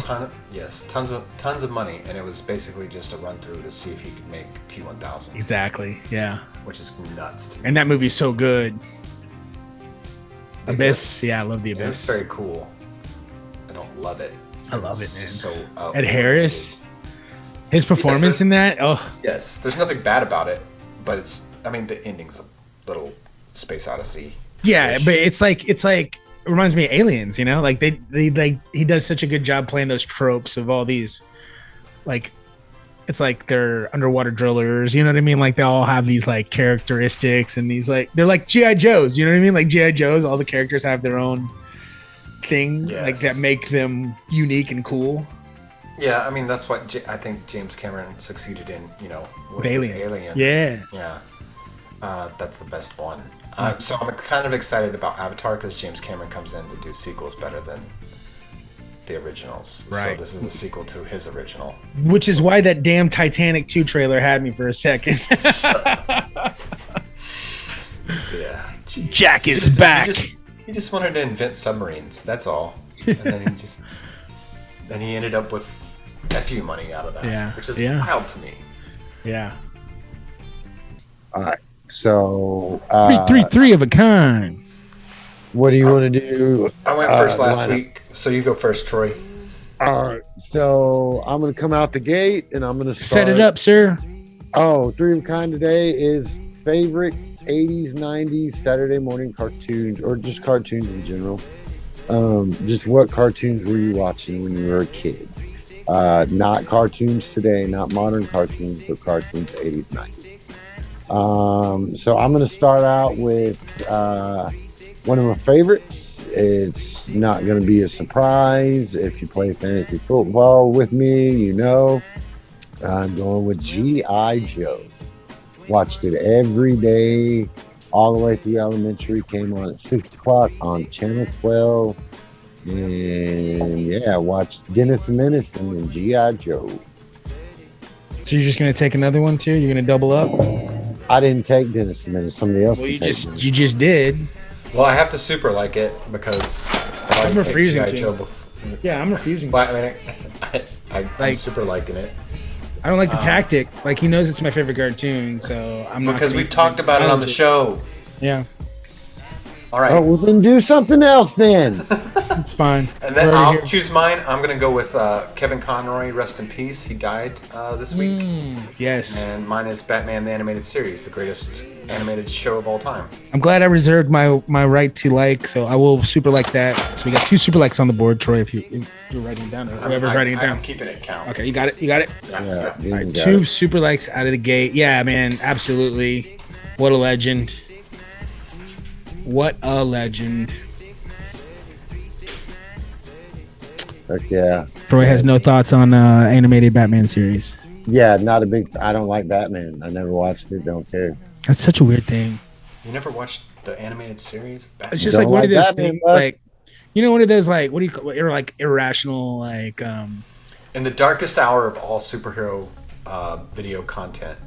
Tons of money, and it was basically just a run through to see if he could make T-1000. Exactly, yeah. Which is nuts to me. And that movie's so good. Abyss, yeah, I love The Abyss. It's very cool. I don't love it. I love it, man. So Ed Harris, his performance in that. Oh, yes. There's nothing bad about it, but the ending's a little Space Odyssey. Yeah, but it's like it reminds me of Aliens, you know, like he does such a good job playing those tropes of all these, like, it's like they're underwater drillers, you know what I mean? Like they all have these like characteristics and these like, they're like G.I. Joes, you know what I mean? Like G.I. Joes, all the characters have their own thing, like that make them unique and cool. Yeah, I mean, that's what I think James Cameron succeeded in, you know, with Alien. Yeah. Yeah. That's the best one. So I'm kind of excited about Avatar because James Cameron comes in to do sequels better than the originals. Right. So this is the sequel to his original. Which is why that damn Titanic 2 trailer had me for a second. Yeah. Geez. Jack is back. He just wanted to invent submarines. That's all. And then he ended up with FU money out of that. Yeah. Which is wild to me. Yeah. All right. So 3 of a kind. What do you want to do? I went first last week, so you go first, Troy. All right. So I'm going to come out the gate, and I'm going to set it up, sir. Oh, 3 of a kind today is favorite 80s, 90s Saturday morning cartoons, or just cartoons in general. Just what cartoons were you watching when you were a kid? Not cartoons today, not modern cartoons, but cartoons 80s, 90s. So I'm going to start out with one of my favorites. It's not going to be a surprise if you play fantasy football with me, you know. I'm going with G.I. Joe. Watched it every day, all the way through elementary. Came on at 6 o'clock on Channel 12. And yeah, watched Dennis the Menace and then G.I. Joe. So you're just gonna take another one too? You're gonna double up? I didn't take Dennis the Menace. Somebody else. Well, can you take just Dennis. you just did. Well, I have to super like it because I'm refusing to. to. Yeah, I'm refusing. But I mean, I'm Like- super liking it I don't like the tactic. Like he knows it's my favorite cartoon, so I'm not. because gonna we've talked about it on the show. Yeah, All right. Oh, well, then do something else then. it's fine. And then We're already I'll here. choose mine. I'm gonna go with Kevin Conroy. Rest in peace. He died this week. Yes, And mine is Batman the Animated Series, the greatest animated show of all time. I'm glad I reserved my right to like, so I will super like that. So we got 2 super likes on the board, Troy. If you're writing it down, or whoever's writing it down. I'm keeping it count. Okay, you got it. You got it. Yeah, All right, 2 super likes out of the gate. Yeah, man, absolutely. What a legend. What a legend. Heck yeah. Troy has no thoughts on animated Batman series. Yeah, not a big. I don't like Batman. I never watched it. Don't care. That's such a weird thing. You never watched the animated series? Batman? It's just Don't like one of like those Batman, things, bud. like one of those like what do you call like irrational like In the darkest hour of all superhero video content,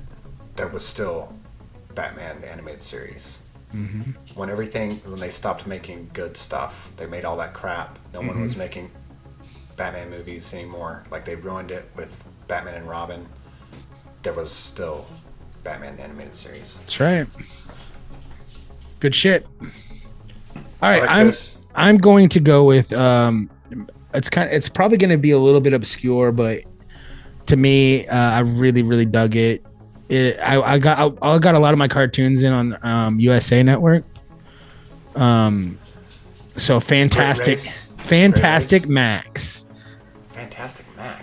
there was still Batman the Animated Series. Mm-hmm. When they stopped making good stuff, they made all that crap. No one was making Batman movies anymore. Like they ruined it with Batman and Robin. There was still Batman the Animated Series. That's right. Good shit. All right, I like this. I'm going to go with it's probably going to be a little bit obscure, but to me, I really dug it. I got a lot of my cartoons in on USA Network. So Fantastic Max.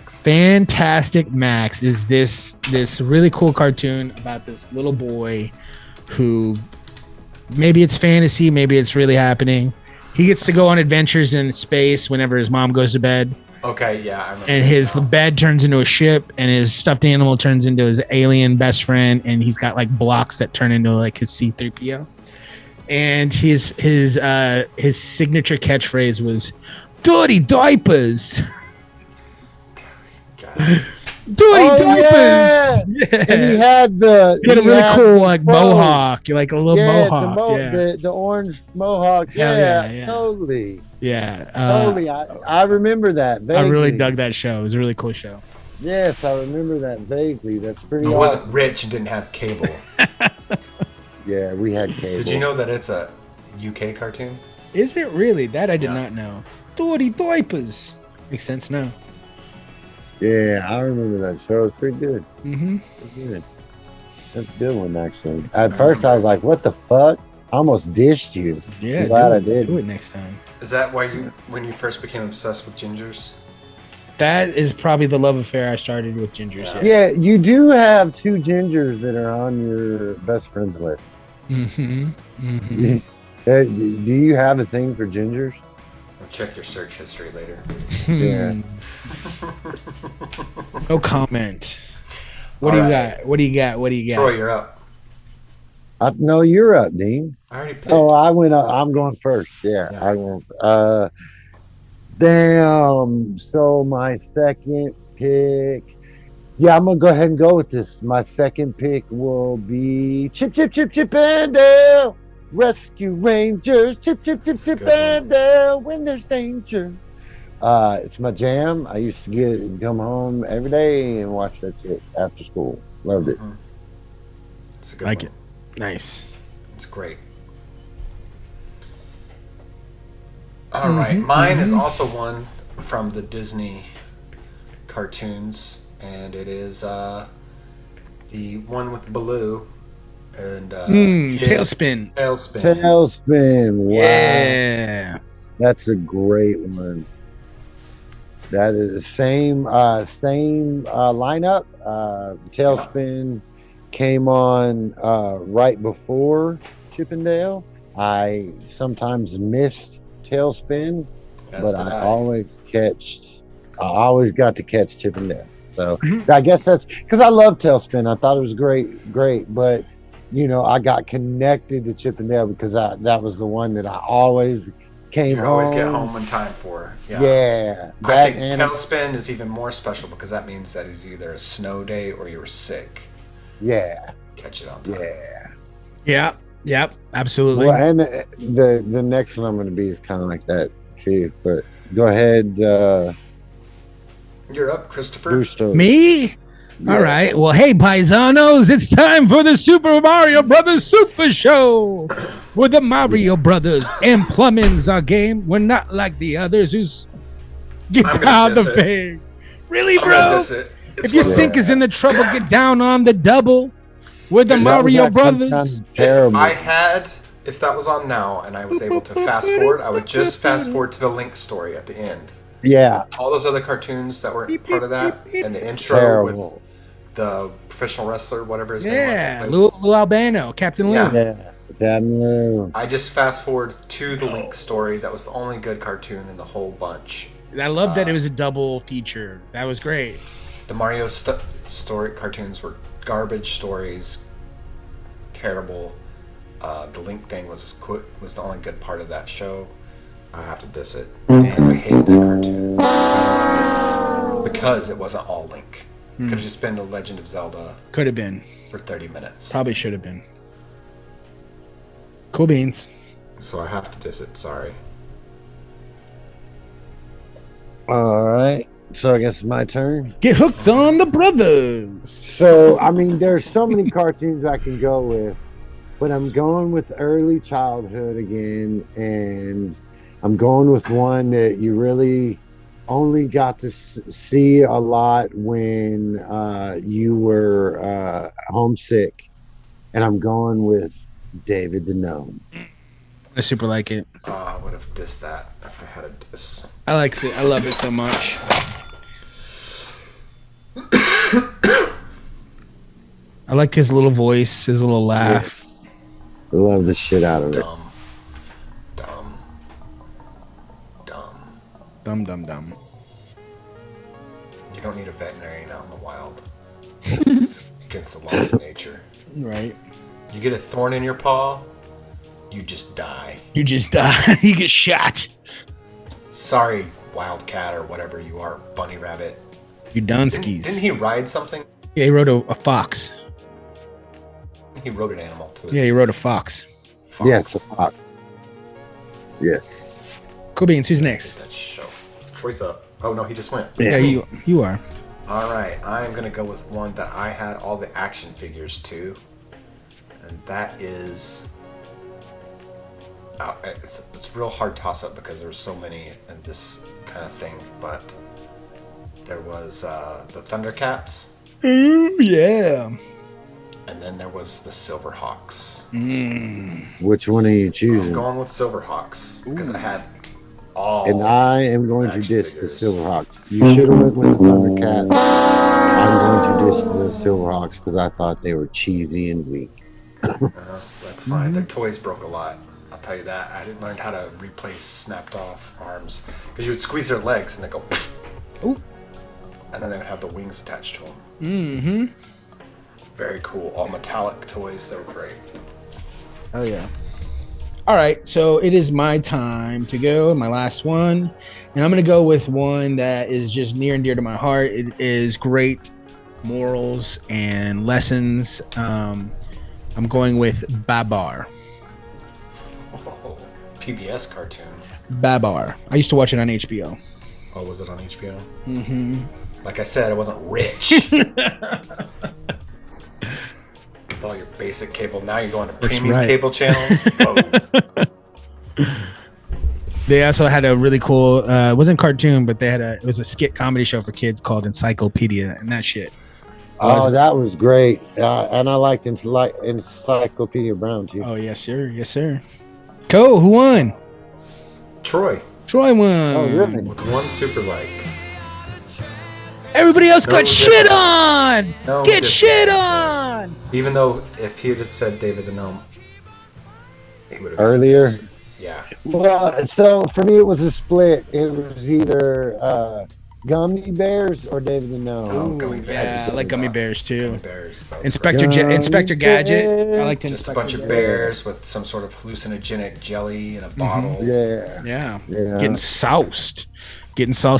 Fantastic Max is this really cool cartoon about this little boy who maybe it's fantasy, maybe it's really happening. He gets to go on adventures in space whenever his mom goes to bed. Okay, yeah, I remember. And his bed turns into a ship, and his stuffed animal turns into his alien best friend, and he's got like blocks that turn into like his C-3PO. And his signature catchphrase was "Dirty diapers." Dirty diapers. Yeah. And he had He had a really cool the like fro. mohawk, like a little mohawk. The orange mohawk. Hell yeah. Totally. Yeah, Totally. I remember that vaguely. I really dug that show. It was a really cool show. Yes, I remember that vaguely. That's pretty It awesome. wasn't rich and didn't have cable. Yeah, we had cable. Did you know that it's a UK cartoon? Is it really? That I did Yeah. not know. Dirty diapers. Makes sense now. Yeah, I remember that show. It was pretty good. Mm-hmm. Pretty good. That's a good one, actually. At first, I was like, what the fuck? I almost dished you. Yeah, I'm glad do I it- did. Do it next time. Is that why when you first became obsessed with gingers? That is probably the love affair I started with gingers. Yeah, you do have 2 gingers that are on your best friends list. Mm-hmm. Mm-hmm. Do you have a thing for gingers? I'll check your search history later. Yeah. No comment. What do All you right. got? What do you got? What do you got? Troy, you're up. No, you're up, Dean. I already picked. Oh, I went up. I'm going first. Yeah. I went. Damn. So my second pick. Yeah, I'm gonna go ahead and go with this. My second pick will be Chip and Dale. Rescue Rangers. Chip and Dale. When there's danger. It's my jam. I used to come home every day and watch that shit after school. Loved it. It's a good Like one. it. Nice. It's great. All right, mine is also one from the Disney cartoons, and it is the one with Baloo and Kid. Tailspin. Tailspin. Wow. Yeah. That's a great one. That is the same lineup. Tailspin came on right before Chippendale. I sometimes missed Tailspin, but I always got to catch Chippendale. So I guess that's because I love Tailspin. I thought it was great, but I got connected to Chippendale because that was the one that I always came You home. always get home in time for. Yeah. I think tailspin is even more special because that means that it's either a snow day or you were sick. Yeah. Catch it on time. Yeah. Yep. Absolutely. Well, and the next one I'm going to be is kind of like that too. But go ahead. You're up, Christopher. Brewster. Me? Yeah. All right. Well, hey, paisanos, it's time for the Super Mario Brothers Super Show. We're the Mario Brothers, and plumbing's our game. We're not like the others who's gets out the fame. Really, bro? If your sink is in the trouble, get down on the double. We're the Mario Brothers. If that was on now and I was able to fast forward, I would just fast forward to the Link story at the end. Yeah. All those other cartoons that were part of that, and the intro with the professional wrestler, whatever his name was. Yeah, Lou Albano, Captain Lou. Yeah, Captain Lou. I just fast forward to the Link story. That was the only good cartoon in the whole bunch. I love that it was a double feature. That was great. The Mario story cartoons were garbage stories, terrible. The Link thing was the only good part of that show. I have to diss it. And I hated that cartoon because it wasn't all Link. Could have just been The Legend of Zelda. Could have been for 30 minutes. Probably should have been. Cool beans. So I have to diss it. Sorry. All right. So I guess it's my turn. Get hooked on the brothers. So I mean, there's so many cartoons I can go with, but I'm going with early childhood again, and I'm going with one that you really only got to see a lot when you were homesick, and I'm going with David the Gnome. I super like it. I would have dissed that if I had a diss. I like it. I love it so much. I like his little voice, his little laugh. Yes. I love the shit out of it. Dumb. You don't need a veterinarian out in the wild. It's against the laws of nature. Right. You get a thorn in your paw, you just die. You just die. You get shot. Sorry, wildcat or whatever you are, bunny rabbit. You Dunskies. Didn't he ride something? Yeah, he rode a fox. He rode an animal too. Yeah, he rode a fox. Yes, a fox. Yes. Cool beans. Who's next? That show. Troy's up. Oh no, he just went. Yeah, you are. All right, I'm gonna go with one that I had all the action figures to, and that is. It's a real hard toss up because there were so many in this kind of thing, but there was the Thundercats. Ooh, yeah. And then there was the Silverhawks. Which one are you choosing? I'm going with Silverhawks because I had all. And I am going to diss the Silverhawks. You should have went with the Thundercats. I'm going to diss the Silverhawks because I thought they were cheesy and weak. That's fine. Their toys broke a lot. I'll tell you that. I didn't learn how to replace snapped off arms because you would squeeze their legs and they go. Ooh. And then they would have the wings attached to them. Mm-hmm. Very cool. All metallic toys. They were great. Oh yeah. All right, so it is my time to go, my last one, and I'm gonna go with one that is just near and dear to my heart. It is great morals and lessons. I'm going with Babar. Oh, PBS cartoon. Babar. I used to watch it on HBO. Oh, was it on HBO? Mm-hmm. Like I said, I wasn't rich. With all your basic cable. Now you're going to premium cable channels. They also had a really cool, it wasn't cartoon, but it was a skit comedy show for kids called Encyclopedia and that shit. That was great. And I liked Encyclopedia Brown too. Oh, yes, sir. Yes, sir. Cool. Who won? Troy won. Oh, really? with one super like. Everybody else got shit on. No, Get shit on. Even though if he had just said David the Gnome, he would have Earlier. Yeah. Well, so for me it was a split. It was either Gummy bears or David and No? Oh, gummy bears. Yeah, I like gummy bears too. Gummy bears. that was Inspector Gadget. I like to just a bunch of bears with some sort of hallucinogenic jelly in a bottle. Yeah. Getting soused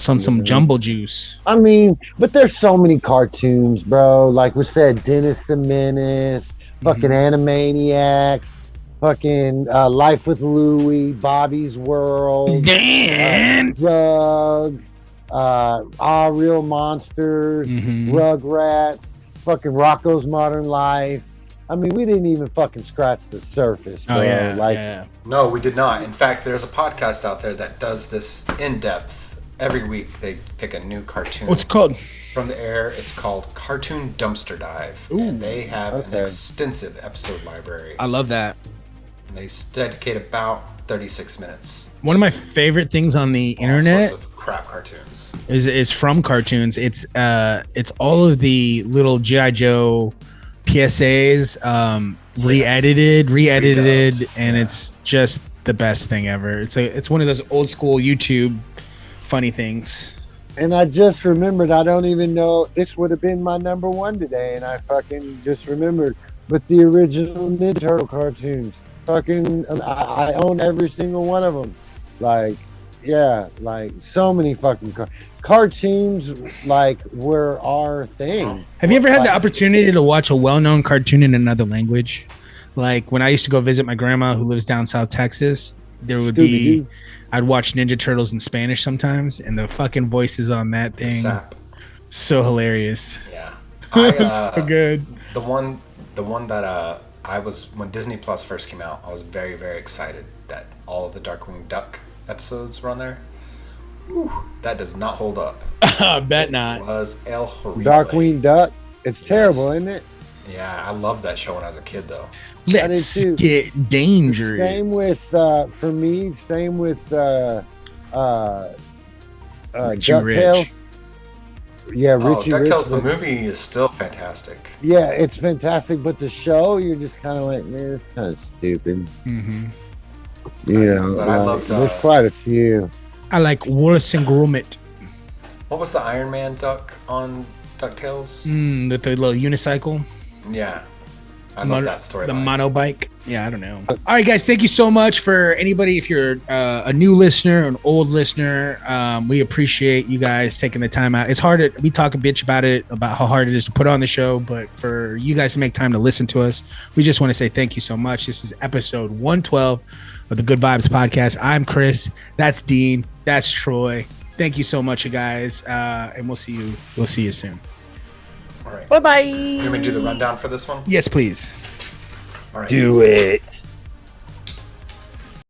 on some jumbo juice. I mean, but there's so many cartoons, bro. Like we said, Dennis the Menace, fucking Animaniacs, fucking Life with Louie, Bobby's World, Doug, All Real Monsters, Rugrats, fucking Rocco's Modern Life. I mean, we didn't even fucking scratch the surface, bro. No, we did not. In fact, there's a podcast out there that does this in depth. Every week they pick a new cartoon. What's it called? From the air. It's called Cartoon Dumpster Dive. Ooh, and they have an extensive episode library. I love that. And they dedicate about 36 minutes. One of my favorite things on the internet sorts of crap cartoons is from cartoons. It's all of the little G.I. Joe PSAs re-edited, and it's just the best thing ever. It's one of those old school YouTube funny things. And I just remembered, I don't even know, this would have been my number one today, and I fucking just remembered. But the original Ninja Turtle cartoons, fucking, I own every single one of them. Like, yeah, like so many fucking cartoons, like, were our thing. Have you ever had the opportunity to watch a well-known cartoon in another language? Like when I used to go visit my grandma who lives down South Texas, there would be, I'd watch Ninja Turtles in Spanish sometimes, and the fucking voices on that thing, so hilarious. Yeah, good. The one that I was, when Disney Plus first came out, I was very, very excited that all of the Darkwing Duck episodes were on there. Whew, that does not hold up. I bet not. It was El Horrible. Darkwing Duck. It's terrible, isn't it? Yeah, I loved that show when I was a kid, though. Let's get dangerous. Same with for me. Same with DuckTales. Yeah, Richie DuckTales, Rich, the movie is still fantastic. Yeah, it's fantastic, but the show, you're just kind of like, man, it's kind of stupid. But I loved. There's quite a few. I like Wallace and Gromit. What was the Iron Man duck on DuckTales? The little unicycle. Yeah. I love that story. The monobike. Yeah, I don't know. All right, guys. Thank you so much for anybody. If you're a new listener, an old listener, we appreciate you guys taking the time out. It's hard. We talk a bitch about it, about how hard it is to put on the show, but for you guys to make time to listen to us, we just want to say thank you so much. This is episode 112 of the Good Vibes Podcast. I'm Chris. That's Dean. That's Troy. Thank you so much, you guys, and we'll see you. We'll see you soon. All right. Bye-bye. You want me to do the rundown for this one? Yes, please. All right. Do it.